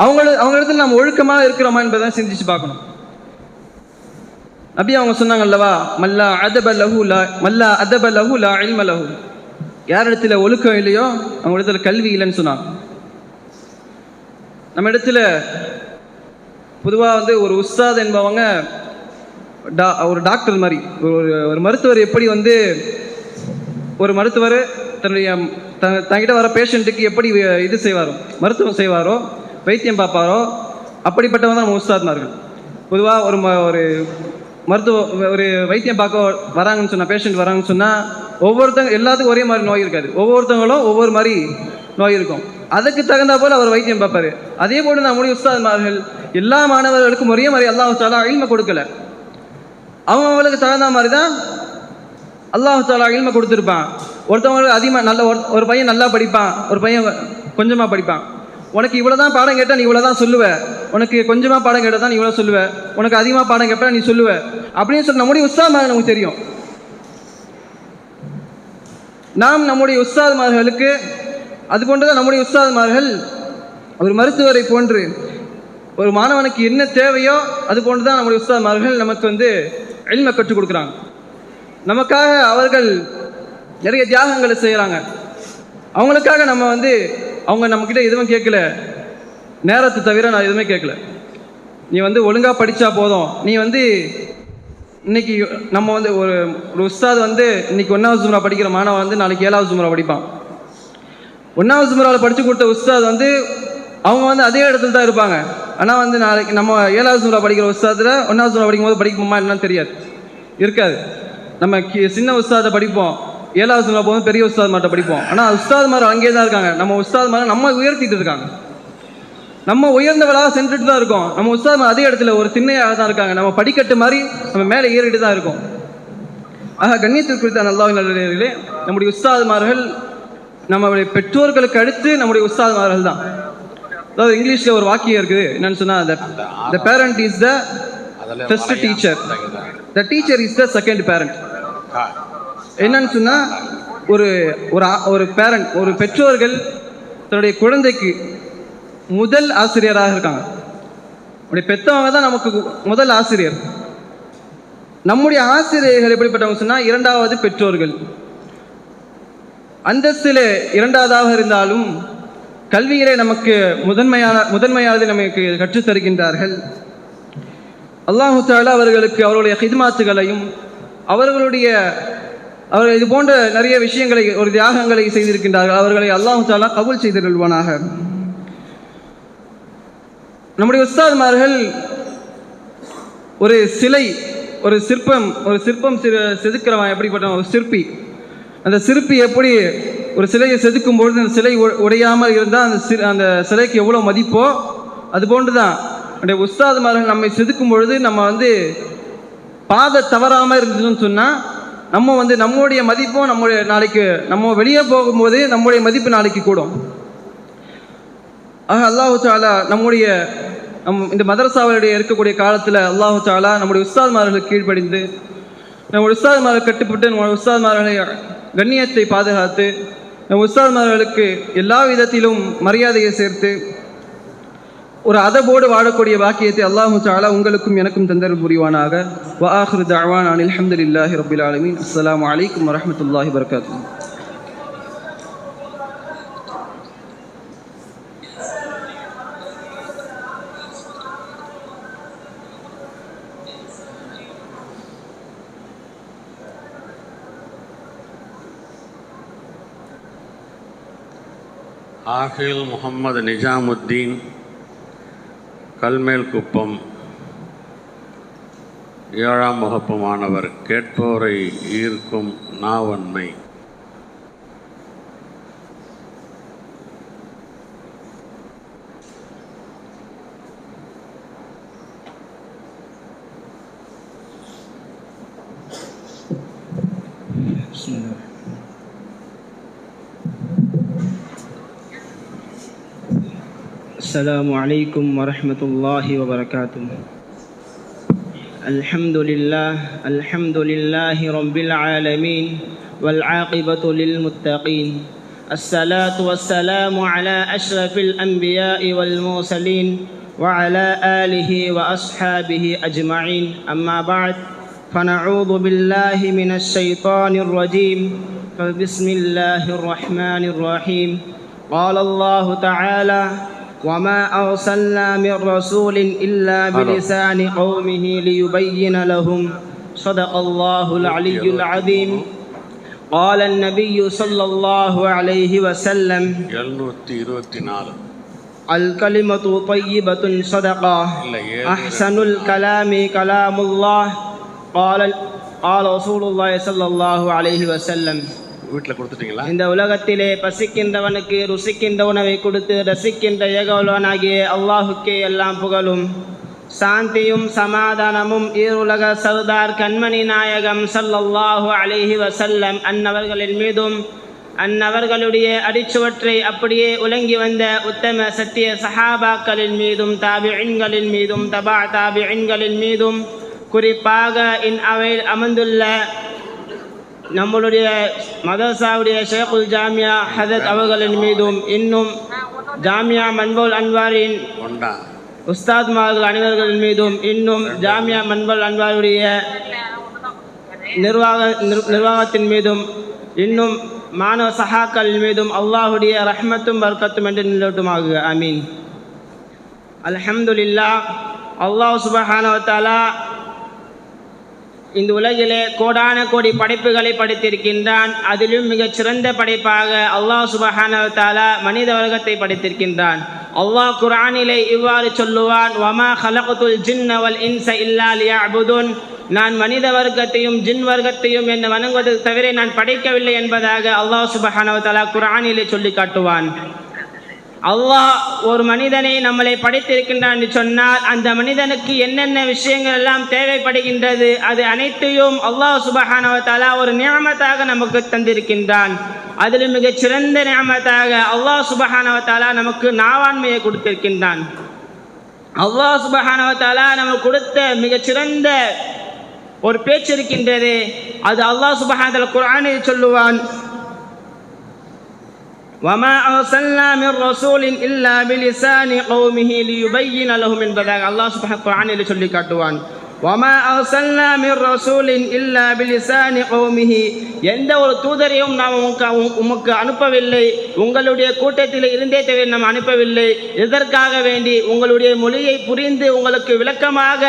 S6: அவங்களிடத்தில் நாம் ஒழுக்கமாக இருக்கிறோமா என்பதை சிந்திச்சு பார்க்கணும். நபி அவங்க சொன்னாங்க அல்லவா, மல்லா அதப லஹு லா இல்ம லஹு, யார் இடத்துல ஒழுக்கம் இல்லையோ அவங்க இடத்துல கல்வி இல்லைன்னு சொன்னாங்க. நம்ம இடத்துல பொதுவாக ஒரு உஸ்தாத் என்பவங்க ஒரு டாக்டர் மாதிரி, ஒரு மருத்துவர் எப்படி ஒரு மருத்துவர் தன்கிட்ட வர பேஷண்ட்டுக்கு எப்படி இது செய்வாரோ, மருத்துவம் செய்வாரோ, வைத்தியம் பார்ப்பாரோ, அப்படிப்பட்டவங்க தான் நம்ம உஸ்தாத்மார்கள். பொதுவாக ஒரு ஒரு வைத்தியம் பார்க்க வராங்கன்னு சொன்னால், பேஷண்ட் வராங்கன்னு சொன்னால் ஒவ்வொருத்தங்க எல்லாத்துக்கும் ஒரே மாதிரி நோய் இருக்காது. ஒவ்வொருத்தவங்களும் ஒவ்வொரு மாதிரி நோய் இருக்கும். அதுக்கு தகுந்த போல் அவர் வைத்தியம் பார்ப்பார். அதே போல் நம்முடைய உஸ்தாத்மார்கள் எல்லா மாணவர்களுக்கும் ஒரே மாதிரி அல்லாஹ் தஆலா இல்மை கொடுக்கல. அவங்களுக்கு தகுந்த மாதிரி தான் அல்லாஹ் தஆலா இல்மை கொடுத்துருப்பான். ஒருத்தவங்களுக்கு அதிகமாக ஒரு பையன் நல்லா படிப்பான், ஒரு பையன் கொஞ்சமாக படிப்பான். உனக்கு இவ்வளோ தான் பாடம் கேட்டால் நீ இவ்வளோ தான் சொல்லுவ, உனக்கு கொஞ்சமாக பாடம் கேட்டால் தான் நீ இவ்வளோ சொல்லுவ, உனக்கு அதிகமாக பாடம் கேட்டால் நீ சொல்லுவ அப்படின்னு சொல்லி நம்முடைய உஸ்தாத்மார்கள் நமக்கு தெரியும். நாம் நம்முடைய உஸ்தாத்மார்களுக்கு அது போன்றுதான் நம்முடைய உஸ்தாத்மார்கள் ஒரு மருத்துவரை போன்று ஒரு மாணவனுக்கு என்ன தேவையோ அது போன்று தான் நம்முடைய உஸ்தாத்மார்கள் நமக்கு இல்மை கற்றுக் கொடுக்குறாங்க. நமக்காக அவர்கள் நிறைய தியாகங்களை செய்கிறாங்க. அவங்களுக்காக நம்ம அவங்க நம்மக்கிட்ட எதுவும் கேட்கல, நேரத்தை தவிர நான் எதுவுமே கேட்கல. நீ ஒழுங்காக படித்தா போதும். நீ இன்னைக்கு நம்ம ஒரு உஸ்தாத் இன்னைக்கு 1வது ஜும்ரா படிக்கிற மாணவன் நாளைக்கு 7வது ஜும்ரா படிப்பான். 1வது ஜும்ராவில் படித்து கொடுத்த உஸ்தாத் அவங்க அதே இடத்துல தான் இருப்பாங்க. ஆனால் நாளைக்கு நம்ம 7வது ஜும்ரா படிக்கிற உஸ்தாத்தில் 1வது ஜும்ரா படிக்கும்போது படிக்குமா என்னன்னு தெரியாது, இருக்காது. நம்ம சின்ன உஸ்தாதை படிப்போம், 7வது ஜும்ரா போகும்போது பெரிய உஸ்தாத் மாட்ட படிப்போம். ஆனால் உஸ்தாத் மாதிரி அங்கேயே தான் இருக்காங்க. நம்ம உஸ்தாத் மாதிரி நம்ம உயர்த்திட்டு இருக்காங்க, நம்ம உயர்ந்தவளாக சென்றுட்டு தான் இருக்கோம். நம்ம உஸ்தாத் அதே இடத்துல ஒரு திண்ணையாக தான் இருக்காங்க. நம்ம படிக்கட்டு மாதிரி நம்ம மேலே ஏறிட்டு தான் இருக்கோம். ஆக கண்ணியத்திற்கு குறித்த அல்லாஹ்வின் நல்லடியார்களே, நம்முடைய உஸ்தாத்மார்கள் நம்முடைய பெற்றோர்களுக்கு அடுத்து நம்முடைய உஸ்தாத்மார்கள் தான். அதாவது இங்கிலீஷில் ஒரு வாக்கியம் இருக்குது, என்னன்னு சொன்னால், the parent is the first teacher, the teacher is the second parent. என்னன்னு சொன்னால், ஒரு பேரண்ட், ஒரு பெற்றோர்கள் தன்னுடைய குழந்தைக்கு முதல் ஆசிரியராக இருக்காங்க. அப்படி பெற்றவங்க தான் நமக்கு முதல் ஆசிரியர். நம்முடைய ஆசிரியர்கள் எப்படிப்பட்டவங்க சொன்னால், 2வது பெற்றோர்கள். அந்தஸ்தில் 2வதாக இருந்தாலும் கல்வியிலே நமக்கு முதன்மையானது நமக்கு கற்றுத்தருகின்றார்கள். அல்லாஹு தஆலா அவர்களுக்கு அவருடைய ஹித்மாத்துகளையும் அவர்கள் இது போன்ற நிறைய விஷயங்களை, ஒரு தியாகங்களை செய்திருக்கின்றார்கள். அவர்களை அல்லாஹு தஆலா கபூல் செய்திருள்வானாக. நம்முடைய உஸ்தாத்மார்கள் ஒரு சிலை, ஒரு சிற்பம் செதுக்கிறவன் எப்படிப்பட்ட ஒரு சிற்பி, அந்த சிற்பி எப்படி ஒரு சிலையை செதுக்கும் பொழுது அந்த சிலை உடையாமல் இருந்தால் அந்த சிலைக்கு எவ்வளோ மதிப்போ அதுபோன்று தான் நம்முடைய உஸ்தாத்மார்கள் நம்மை செதுக்கும் பொழுது நம்ம பாதை தவறாமல் இருந்ததுன்னு சொன்னால் நம்ம நம்முடைய மதிப்பும் நாளைக்கு நம்ம வெளியே போகும்போது நம்முடைய மதிப்பு நாளைக்கு கூடும். அல்லாஹு தஆலா இந்த மதரசாவுடைய இருக்கக்கூடிய காலத்தில் அல்லாஹு தஆலா நம்முடைய உஸ்தாத்மார்களுக்கு கீழ்ப்படிந்து நம்முடைய உஸ்தாத்மார்கள் கட்டுப்பட்டு நம்முடைய உஸ்தாத்மார்களை கண்ணியத்தை பாதுகாத்து நம்ம உஸ்தாத்மார்களுக்கு எல்லா விதத்திலும் மரியாதையை சேர்த்து ஒரு அதபோடு வாழக்கூடிய பாக்கியத்தை அல்லாஹு தஆலா உங்களுக்கும் எனக்கும் தந்தருள் புரிவானாக. வ ஆகிரு தஅவானா அனில் ஹம்துலில்லாஹி ரப்பில் ஆலமீன். அஸ்ஸலாமு அலைக்கும் வரஹ்மத்துல்லாஹி வபரகாத்துஹு.
S3: ஆகில் முகமது நிஜாமுத்தீன், கல்மேல் குப்பம், 7ஆம் வகுப்பு மாணவர். கேட்போரை ஈர்க்கும் நாவன்மை.
S5: السلام عليكم ورحمة الله وبركاته. الحمد لله رب العالمين والعاقبة للمتقين. الصلاة والسلام على أشرف الأنبياء والمرسلين وعلى آله وأصحابه أجمعين. أما بعد، فنعوذ بالله من الشيطان الرجيم. فبسم الله الرحمن الرحيم. قال الله تعالى: وما أرسلنا من رسول إلا بلسان قومه ليبين لهم. صدق الله العلي العظيم. قال النبي صلى الله عليه وسلم:
S3: 724
S5: الكلمة طيبة صدقة أحسن الكلام كلام الله. قال رسول الله صلى الله عليه وسلم.
S3: வீட்டில் கொடுத்துட்டீங்களா?
S5: இந்த உலகத்திலே பசிக்கின்றவனுக்கு ருசிக்கின்ற உணவை கொடுத்து ரசிக்கின்ற ஏகவலவனாகிய அல்லாஹுக்கே எல்லாம் புகழும். சாந்தியும் சமாதானமும் ஈருலக சர்தார் கண்மணி நாயகம் ஸல்லல்லாஹு அலைஹி வஸல்லம் அன்னவர்களின் மீதும் அன்னவர்களுடைய அடிச்சுவற்றை அப்படியே உலங்கி வந்த உத்தம சத்திய சஹாபாக்களின் மீதும் தாபிஈன்களின் மீதும் தபா தாபிஈன்களின் மீதும் குறிப்பாக அவையில் அமர்ந்துள்ள நம்மளுடைய மதரசாவுடைய ஷேகுல் ஜாமியா ஹதரத் அவர்களின் மீதும் இன்னும் ஜாமியா மன்பவுல் அன்வாரின் உஸ்தாத்மார்கள் அனைவர்களின் மீதும் இன்னும் ஜாமியா மன்பவுல் அன்வாருடைய நிர்வாகத்தின் மீதும் இன்னும் மாணவ சஹாக்களின் மீதும் அல்லாஹுடைய ரஹ்மத்தும் பர்கத்தும் என்று நிலவட்டுமாக. ஆமீன். அல்ஹம்துலில்லாஹ். அல்லாஹ் சுப்ஹானஹு வ தஆலா இந்த உலகிலே கோடான கோடி படைப்புகளை படைத்திருக்கின்றான். அதிலும் மிகச் சிறந்த படைப்பாக அல்லாஹ் சுப்ஹானஹு வ தஆலா மனித வர்க்கத்தை படைத்திருக்கின்றான். அல்லாஹ் குர்ஆனிலே இவ்வாறு சொல்லுவான்: வமா ஹலக்துல் ஜின்ன வல் இன்ஸ இல்லா லியஅபுதுன். நான் மனித வர்க்கத்தையும் ஜின் வர்க்கத்தையும் என்னை வணங்குவதற்கு தவிர நான் படைக்கவில்லை என்பதாக அல்லாஹ் சுப்ஹானஹு வ தஆலா குர்ஆனிலே சொல்லி காட்டுவான். அல்லாஹ் ஒரு மனிதனை நம்மளை படைத்திருக்கின்றான் என்று சொன்னால் அந்த மனிதனுக்கு என்னென்ன விஷயங்கள் எல்லாம் தேவைப்படுகின்றது அது அனைத்தையும் அல்லாஹ் சுப்ஹானஹு வ தஆலா ஒரு நிஅமத்தாக நமக்கு தந்திருக்கின்றான். அதில் மிகச் சிறந்த நிஅமத்தாக அல்லாஹ் சுப்ஹானஹு வ தஆலா நமக்கு நாவாண்மையை கொடுத்திருக்கின்றான். அல்லாஹ் சுப்ஹானஹு வ தஆலா நமக்கு கொடுத்த மிகச்சிறந்த ஒரு பேச்சு இருக்கின்றது. அது அல்லாஹ் சுப்ஹானஹு வ தஆலா குர்ஆனில் சொல்லுவான்: وما أرسلنا من رسول إلا بلسان قومه ليبين لهم என்பதாக அல்லாஹ் சுப்ஹானஹு குர்ஆனில் சொல்லி காட்டுவான். وما أرسلنا من رسول إلا بلسان قومه. எந்த ஒரு தூதரையும் நாம் உமக்கு அனுப்பவில்லை, உங்களுடைய கூட்டத்தில் இருந்தே தவிர நாம் அனுப்பவில்லை. இதற்காக வேண்டி உங்களுடைய மொழியை புரிந்து உங்களுக்கு விளக்கமாக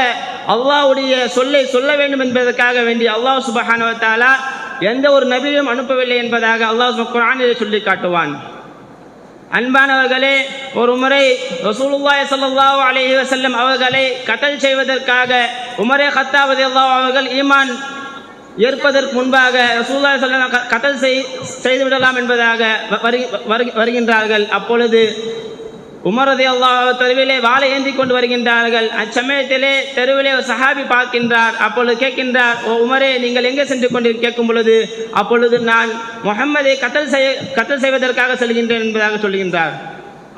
S5: அல்லாஹ்வுடைய சொல்லை சொல்ல வேண்டும் என்பதற்காக வேண்டி அல்லாஹ் சுப்ஹானஹு வ தஆலா எந்த ஒரு நபியும் அனுப்பவில்லை என்பதாக அல்லாஹ் குர்ஆனில் சொல்லி காட்டுவான்.
S7: அன்பானவர்களே, ஒரு முறை ரசூலுல்லாஹி ஸல்லல்லாஹு அலைஹி வஸல்லம் அவர்களை கத்ல் செய்வதற்காக உமரே கத்தாப் ரலியல்லாஹு அவர்கள் ஈமான் ஏற்பதற்கு முன்பாக ரசூலுல்லாஹி ஸல்லல்லாஹு அலைஹி வஸல்லம் கத்ல் செய்து விடலாம் என்பதாக வருகின்றார்கள். அப்பொழுது உமர் ரலியல்லாஹு தெருவிலே வாளை ஏந்தி கொண்டு வருகின்றார்கள். அச்சமயத்திலே தெருவிலே ஒரு சஹாபி பார்க்கின்றார். அப்பொழுது கேட்கின்றார், ஓ உமரே, நீங்கள் எங்கே சென்று கொண்டு கேட்கும் பொழுது, அப்பொழுது நான் முஹம்மதை கத்ல் செய்வதற்காக செல்கின்றேன் என்பதாக சொல்கின்றார்.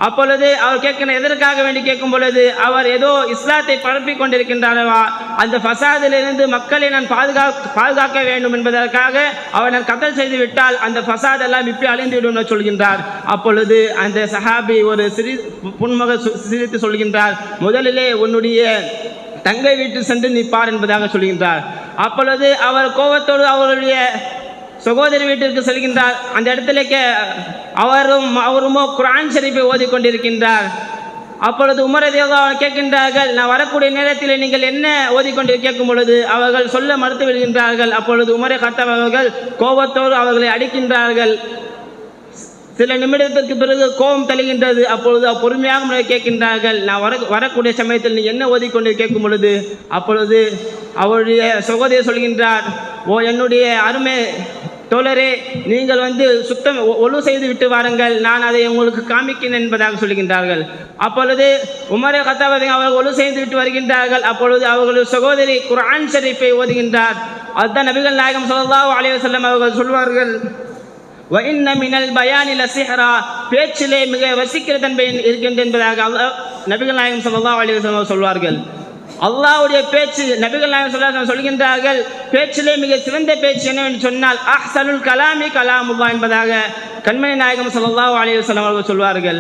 S7: அப்பொழுது அவர் கேட்கிற எதற்காக வேண்டி கேட்கும் பொழுது, அவர் ஏதோ இஸ்லாத்தை பரப்பிக் கொண்டிருக்கின்றாரவா, அந்த ஃபசாதிலிருந்து மக்களை நான் பாதுகாக்க வேண்டும் என்பதற்காக அவர் நான் கத்ல் செய்து விட்டால் அந்த ஃபசாதெல்லாம் இப்படி அழிந்துவிடும் என்று சொல்கின்றார். அப்பொழுது அந்த சஹாபி ஒரு புன்முக சிரித்து சொல்கின்றார், முதலிலே உன்னுடைய தங்கை வீட்டு சென்று நிற்பார் என்பதாக சொல்கின்றார். அப்பொழுது அவர் கோபத்தோடு அவருடைய சகோதரி வீட்டிற்கு செல்கின்றார். அந்த இடத்துல அவருமோ குர்ஆன் ஷரீஃபை ஓதிக்கொண்டிருக்கின்றார். அப்பொழுது உமர் ரலியல்லாஹு கேட்கின்றார்கள், நான் வரக்கூடிய நேரத்தில் நீங்கள் என்ன ஓதிக்கொண்டு கேட்கும் பொழுது அவர்கள் சொல்ல மறுத்து விடுகின்றார்கள். அப்பொழுது உமரே கத்தாப் அவர்கள் கோபத்தோடு அவர்களை அடிக்கின்றார்கள். சில நிமிடத்திற்கு பிறகு கோபம் தழுகின்றது. அப்பொழுது பொறுமையாக கேட்கின்றார்கள், நான் வரக்கூடிய சமயத்தில் நீ என்ன ஓதிக்கொண்டு கேட்கும் பொழுது அப்பொழுது அவருடைய சகோதரி சொல்கின்றார், ஓ என்னுடைய அருமை தோழரே, நீங்கள் ஒழு செய்து விட்டு வாருங்கள், நான் அதை உங்களுக்கு காமிக்கிறேன் என்பதாக சொல்கின்றார்கள். அப்பொழுது உமரே கத்தாப் அவர்கள் ஒழு செய்து விட்டு வருகின்றார்கள். அப்பொழுது அவர்களுடைய சகோதரி குர்ஆன் ஷரீஃபை ஓதுகின்றார். அதுதான் நபிகள் நாயகம் ஸல்லல்லாஹு அலைஹி வஸல்லம் அவர்கள் சொல்வார்கள், வஇன்ன மினல் பயானி லஸிஹ்ரா, பேச்சிலே மிக வசிக்கிற தன்மை இருக்கின்றது என்பதாக நபிகள் நாயகம் ஸல்லல்லாஹு அலைஹி வஸல்லம் சொல்வார்கள். அல்லாஹ்வுடைய பேச்சு நபிகள் நாயகம் ஸல்லல்லாஹு அலைஹி வஸல்லம் சொல்கின்றார்கள், பேச்சிலே மிக சிறந்த பேச்சு என்னவென்று சொன்னால் அஹ்ஸனுல் கலாமி கலாமுல்லாஹ் என்பதாக கண்மணி நாயகம் ஸல்லல்லாஹு அலைஹி வஸல்லம் அவர்கள் சொல்வார்கள்.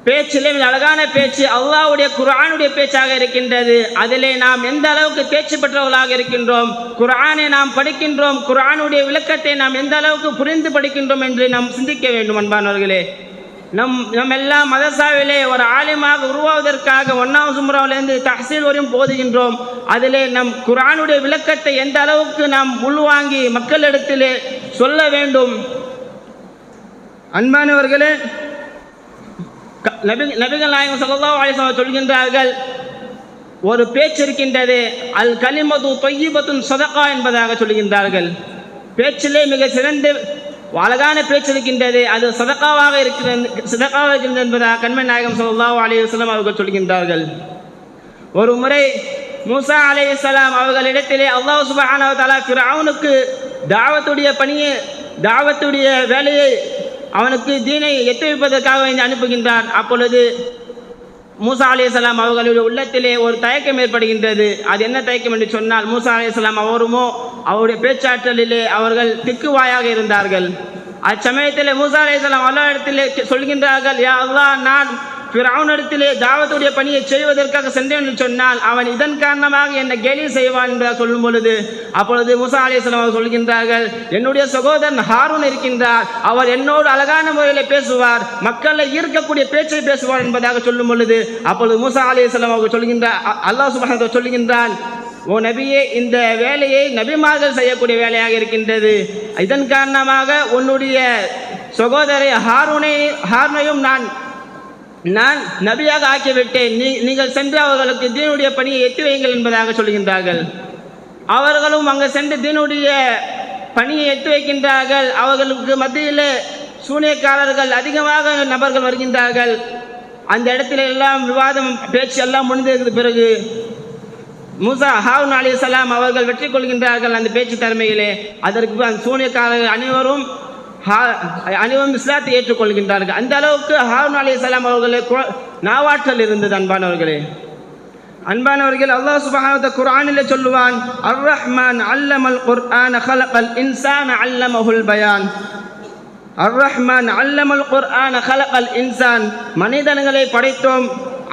S7: பேச்சிலே மிக அழகான பேச்சு அல்லாஹ்வுடைய குர்ஆனுடைய பேச்சாக இருக்கின்றது. அதிலே நாம் எந்த அளவுக்கு தேர்ச்சி பெற்றவர்களாக இருக்கின்றோம், குர்ஆனை நாம் படிக்கின்றோம், குர்ஆனுடைய விளக்கத்தை நாம் எந்த அளவுக்கு புரிந்து படிக்கின்றோம் என்று நாம் சிந்திக்க வேண்டும். அன்பானவர்களே, நம் எல்லாம் மதரசாவிலே ஒரு ஆலிமாக உருவாவதற்காக 1ஆம் சும்ராவிலிருந்து தஹ்சீல் வரையும் போதுகின்றோம். அதிலே நம் குர்ஆனுடைய விளக்கத்தை எந்த அளவுக்கு நாம் உள்வாங்கி மக்களிடத்திலே சொல்ல வேண்டும். அன்பானவர்களே, நபிகள் நாயகம் ஸல்லல்லாஹு அலைஹி வஸல்லம் சொல்கின்றார்கள், ஒரு பேச்சு இருக்கின்றது, அல் கலிமது தொய்யிபத்துன் சதகா என்பதாக சொல்கின்றார்கள். பேச்சிலே மிக சிறந்த அழகான பேச்சு இருக்கின்றது, அது சதகாவாக இருக்கிறது என்பதாக கண்மணி நாயகம் ஸல்லல்லாஹு அலைஹி வஸல்லம் அவர்கள் சொல்கின்றார்கள். ஒரு முறை மூசா அலைஹிஸ்ஸலாம் அவர்களிடத்திலே அல்லாஹ் சுப்ஹானஹு வ தஆலா ஃபிர்அவுனுக்கு தாவத்துடைய வேலையை அவனுக்கு தீனை எத்தி வைப்பதற்காக அனுப்புகின்றான். அப்பொழுது மூசா அலைஹிஸ்ஸலாம் அவர்களுடைய உள்ளத்திலே ஒரு தயக்கம் ஏற்படுகின்றது. அது என்ன தயக்கம் என்று சொன்னால், மூசா அலைஹிஸ்ஸலாம் அவருமோ அவருடைய பேச்சாற்றலிலே அவர்கள் திக்குவாயாக இருந்தார்கள். அச்சமயத்திலே மூசா அலைஹிஸ்ஸலாம் அல்லாஹ்விடத்திலே சொல்கின்றார்கள், யா அல்லாஹ், நான் ஃபிர்அவுனிடத்திலே தாவத்துடைய பணியை செய்வதற்காக சென்றேன் என்று சொன்னால் அவன் இதன் காரணமாக என்னை கேலி செய்வான் என்று சொல்லும் பொழுது அப்பொழுது மூசா அலைஹிஸ்ஸலாம் அவர்கள் சொல்கின்றார்கள், என்னுடைய சகோதரன் ஹாரூன் இருக்கின்றார், அவர் என்னோடு அழகான முறையில் பேசுவார், மக்களை ஈர்க்கக்கூடிய பேச்சை பேசுவார் என்பதாக சொல்லும் பொழுது அப்பொழுது மூசா அலைஹிஸ்ஸலாம் அவர்கள் சொல்கின்றார், அல்லாஹ் சுப்ஹானஹு வ தஆலா சொல்கின்றான், ஓ நபியே, இந்த வேலையை நபிமார்கள் செய்யக்கூடிய வேலையாக இருக்கின்றது. இதன் காரணமாக உன்னுடைய சகோதரி ஹாரூனையும் நான் நபியாக ஆக்கிவிட்டேன். நீங்கள் சென்று அவர்களுக்கு தீனுடைய பணியை எத்தி வையுங்கள் என்பதாக சொல்கின்றார்கள். அவர்களும் அங்கு சென்று தீனுடைய பணியை எத்தி வைக்கின்றார்கள். அவர்களுக்கு மத்தியில் சூனியக்காரர்கள் அதிகமாக நபர்கள் வருகின்றார்கள். அந்த இடத்துல எல்லாம் விவாதம் பேச்சு எல்லாம் முடிந்ததுக்கு பிறகு ஹாரூன் அலைஹிஸ்ஸலாம் அவர்கள் வெற்றி கொள்கின்றார்கள் அந்த பேச்சு திறமையிலே. அதற்கு அந்த சூனியக்காரர்கள் அனைவரும் இஸ்லாத்தை ஏற்றுக்கொள்கின்றார்கள். அந்த அளவுக்கு ஹாரூன் அலைஹிஸ்ஸலாம் அவர்களுக்கு நாவாற்றல் இருந்தது. அன்பானவர்கள், அல்லாஹ் சுப்ஹானஹு வ தஆலா குர்ஆனிலே சொல்லுவான், அர் ரஹ்மான் அல்லமல் குர்ஆன ஹலகல் இன்சான அல்லமஹுல் பயான். அர் ரஹ்மான் அல்லமல் குர்ஆன ஹலகல் இன்சான், மனிதர்களை படைத்தோம்.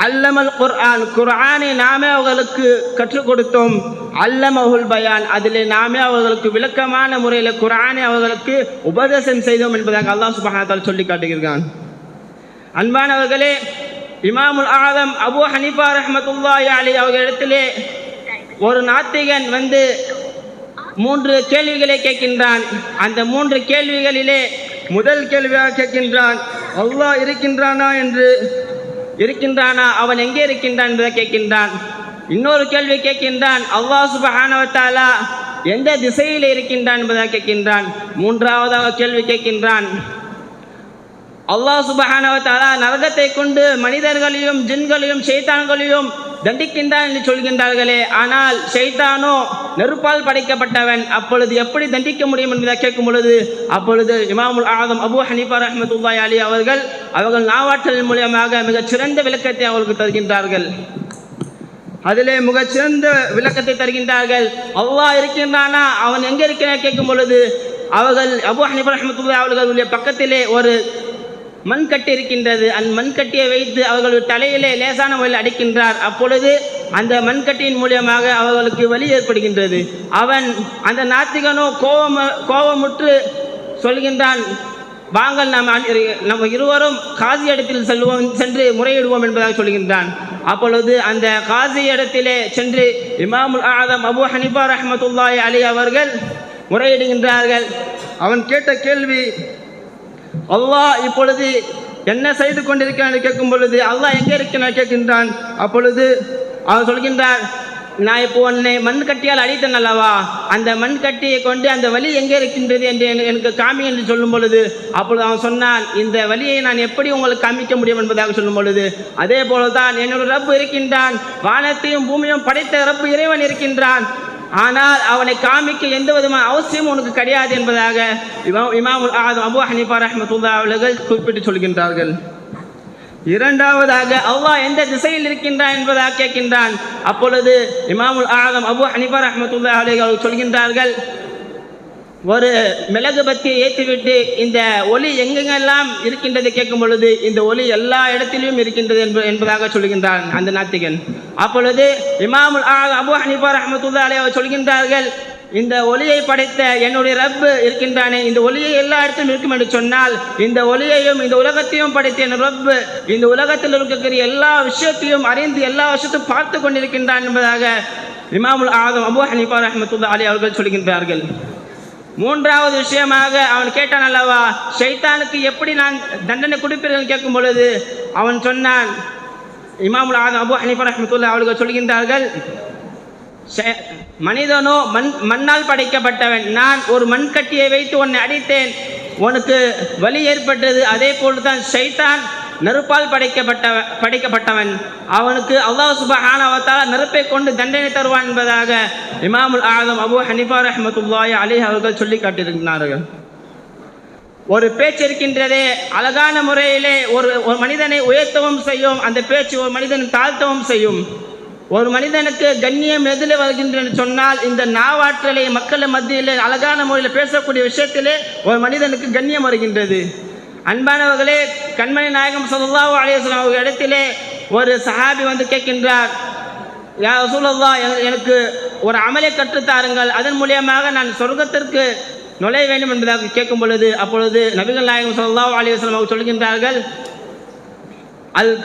S7: அல்லமல் குர்ஆன், குர்ஆனை நாமே அவர்களுக்கு கற்றுக் கொடுத்தோம். அல்லமஹுல் பயான், அதிலே நாமே அவர்களுக்கு விளக்கமான முறையில் குர்ஆனை அவர்களுக்கு உபதேசம் செய்தோம் என்பதாக அல்லாஹ் சுப்ஹானஹு வ தஆலா சொல்லி காட்டுகிறான். அன்பானவர்களே, இமாமுல் ஆலம் அபூ ஹனீஃபா ரஹ்மத்துல்லாஹி அலைஹி அவர்களிடத்திலே ஒரு நாத்திகன் 3 கேள்விகளை கேட்கின்றான். அந்த 3 கேள்விகளிலே முதல் கேள்வியாக கேட்கின்றான், அல்லாஹ் இருக்கின்றானா, அவன் எங்கே இருக்கின்றான் என்பதை கேட்கின்றான். இன்னொரு கேள்வி கேட்கின்றான், அல்லாஹ் சுப்ஹானஹு வ தஆலா எந்த திசையில் இருக்கின்றான் என்பதை கேட்கின்றான். மூன்றாவதாக கேள்வி கேட்கின்றான், அல்லாஹ் சுப்ஹானஹு வ தஆலா நரகத்தை கொண்டு மனிதர்களையும் ஜின்களையும் ஷைத்தான்களையும் தண்டிக்கின்றான் என்று சொல்கின்றார்களே, ஆனால் ஷைத்தானோ நெருப்பால் படைக்கப்பட்டவன், அப்பொழுது எப்படி தண்டிக்க முடியும் என்பதை கேட்கும் பொழுது அப்பொழுது இமாமுல் ஆதம் அபூ ஹனீஃபா ரஹ்மத்துல்லாஹி அலைஹி அவர்கள் நாவாற்றல் மூலமாக மிகச்சிறந்த விளக்கத்தை அவர்களுக்கு தருகின்றார்கள். அதிலே மிகச்சிறந்த விளக்கத்தை தருகின்றார்கள். அல்லாஹ் இருக்கின்றானா, அவன் எங்கே இருக்கிறான் கேட்கும் பொழுது அவர்கள் அபூ ஹனீஃபா ரஹ்மத்துல்லாஹி அவர்களுடைய பக்கத்திலே ஒரு மண்கட்டி இருக்கின்றது. அந்த மண்கட்டியை வைத்து அவர்களுடைய தலையிலே லேசான முறையில் அடிக்கின்றார். அப்பொழுது அந்த மண்கட்டியின் மூலியமாக அவர்களுக்கு வலி ஏற்படுகின்றது. அவன் அந்த நாத்திகனோ கோபமுற்று சொல்கின்றான், வாங்கள் நம்ம இருவரும் காசி இடத்தில் சென்று முறையிடுவோம் என்பதாக சொல்கின்றான். அப்பொழுது அந்த காசி இடத்திலே சென்று இமாமுல் ஆதம் அபூ ஹனீஃபா ரஹ்மத்துல்லாஹி அலைஹி அவர்கள் முறையிடுகின்றார்கள். அவன் கேட்ட கேள்வி, அல்லாஹ் இப்பொழுது என்ன செய்து கொண்டிருக்கிறான் கேட்கும் பொழுது அல்லாஹ் எங்கே இருக்கிறான் கேட்கின்றான். அப்பொழுது அவன் சொல்கின்றான், நான் இப்போ உன்னை மண் கட்டியால் அடித்தேன் அல்லவா, அந்த மண் கட்டியை கொண்டு அந்த வலி எங்கே இருக்கின்றது என்று எனக்கு காமி என்று சொல்லும் பொழுது அப்பொழுது அவன் சொன்னான், இந்த வலியை நான் எப்படி உங்களுக்கு காமிக்க முடியும் என்பதாக சொல்லும் பொழுது அதே போலதான் என்னோட ரப்பு இருக்கின்றான், வானத்தையும் பூமியும் படைத்த ரப்பு இறைவன் இருக்கின்றான், ஆனால் அவனை காமிக்க எந்த விதமான அவசியமும் உனக்கு கிடையாது என்பதாக இமாமுல் ஆதம் அபூ ஹனீஃபா ரஹ்மத்துல்லாஹி அவர்கள் குறிப்பிட்டு சொல்கின்றார்கள். இரண்டாவதாக அல்லாஹ் எந்த திசையில் இருக்கின்றான் என்பதாக கேட்கின்றான். அப்பொழுது இமாமுல் ஆதம் அபூ ஹனீஃபா ரஹ்மத்துல்லாஹி அவர்கள் சொல்கின்றார்கள், ஒரு மிளகு பத்தியை ஏற்றிவிட்டு இந்த ஒளி எங்கெங்கெல்லாம் இருக்கின்றது கேட்கும் பொழுது இந்த ஒளி எல்லா இடத்திலும் இருக்கின்றது என்பதாக சொல்கின்றான் அந்த நாத்திகன். அப்பொழுது இமாமுல் ஆதம் அபூ ஹனீஃபா ரஹ்மத்துல்லாஹி அலைஹி அவர்கள் சொல்கின்றார்கள், இந்த ஒளியை படைத்த என்னுடைய ரப்பு இருக்கின்றானே, இந்த ஒளியை எல்லா இடத்திலும் இருக்கும் என்று சொன்னால் இந்த ஒளியையும் இந்த உலகத்தையும் படைத்த என் ரப்பு இந்த உலகத்தில் இருக்கக்கூடிய எல்லா விஷயத்தையும் அறிந்து எல்லா விஷயத்தையும் பார்த்து கொண்டிருக்கின்றான் என்பதாக இமாமுல் ஆதம் அபூ ஹனீஃபா ரஹ்மத்துல்லாஹி அலைஹி அவர்கள் சொல்கின்றார்கள். மூன்றாவது விஷயமாக அவன் கேட்டான் அல்லவா, ஷைத்தானுக்கு எப்படி நான் தண்டனை கொடுப்பீர்கள் கேட்கும் பொழுது அவன் சொன்னான், இமாமுல் ஆதம் அபூ ஹனீஃபா ரஹ்மத்துல்லாஹி அவர்கள் சொல்கின்றார்கள், மனிதனோ மண்ணால் படைக்கப்பட்டவன், நான் ஒரு மண்கட்டியை வைத்து உன்னை அடித்தேன், உனக்கு வலி ஏற்பட்டது, அதே போல்தான் ஷைத்தான் நெருப்பால் படைக்கப்பட்டவன், அவனுக்கு அல்லாஹ் சுப்ஹானஹு வ தஆலா நெருப்பை கொண்டு தண்டனை தருவான் என்பதாக இமாமுல் ஆதம் அபூ ஹனீஃபா ரஹ்மத்துல்லாஹி அலைஹி அவர்கள் சொல்லி காட்டியிருக்கிறார்கள். ஒரு பேச்சு இருக்கின்றதே, அழகான முறையிலே ஒரு மனிதனை உயர்த்தவும் செய்யும், அந்த பேச்சு ஒரு மனிதனை தாழ்த்தவும் செய்யும். ஒரு மனிதனுக்கு கண்ணியம் எதில் வருகின்றது சொன்னால் இந்த நாவாற்றலை மக்கள் மத்தியிலே அழகான முறையில் பேசக்கூடிய விஷயத்திலே ஒரு மனிதனுக்கு கண்ணியம் வருகின்றது. அன்பானவர்களே, கண்மணி நாயகம் ஸல்லல்லாஹு அலைஹி வஸல்லம் அவர்கள் இடத்திலே ஒரு சஹாபி வந்து கேட்கின்றார், யா ரசூலல்லாஹ், எனக்கு ஒரு அமலை கற்றுத்தாருங்கள், அதன் மூலியமாக நான் சொர்க்கத்திற்கு நுழைய வேண்டும் என்பதாக கேட்கும் பொழுது அப்பொழுது நபிகள் நாயகம் ஸல்லல்லாஹு அலைஹி வஸல்லம் அவர்கள் சொல்கின்றார்கள், அல்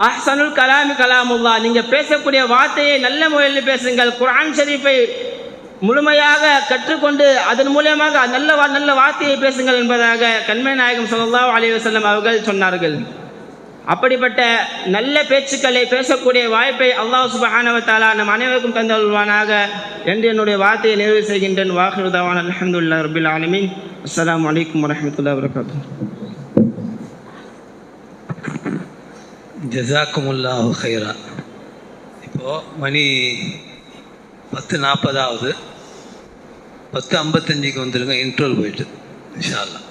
S7: அஹ்சனுல் கலாமி கலாமுல்லாஹ், நீங்கள் பேசக்கூடிய வார்த்தையை நல்ல முறையில் பேசுங்கள், குர்ஆன் ஷரீஃபை முழுமையாக கற்றுக்கொண்டு அதன் மூலமாக நல்ல வார்த்தையை பேசுங்கள் என்பதாக கண்மணி நாயகம் ஸல்லல்லாஹு அலைஹி வஸல்லம் அவர்கள் சொன்னார்கள். அப்படிப்பட்ட நல்ல பேச்சுக்களை பேசக்கூடிய வாய்ப்பை அல்லாஹ் சுப்ஹானஹு வ தஆலா நம் அனைவருக்கும் தந்தருள்வானாக என்று என்னுடைய வார்த்தையை நிறைவு செய்கின்றேன். வாஹிரு தவானா அல்ஹம்துலில்லாஹி ரப்பில் ஆலமீன். அஸ்ஸலாமு அலைக்கும் வரஹ்மத்துல்லாஹி வபரகாத்துஹு.
S8: ஜஸாக்குமுல்லாஹு ஹைரா. இப்போது மணி 10:40 10:55 வந்துருங்க, இன்ட்ரோல் போயிட்டு இன்ஷா அல்லாஹ்.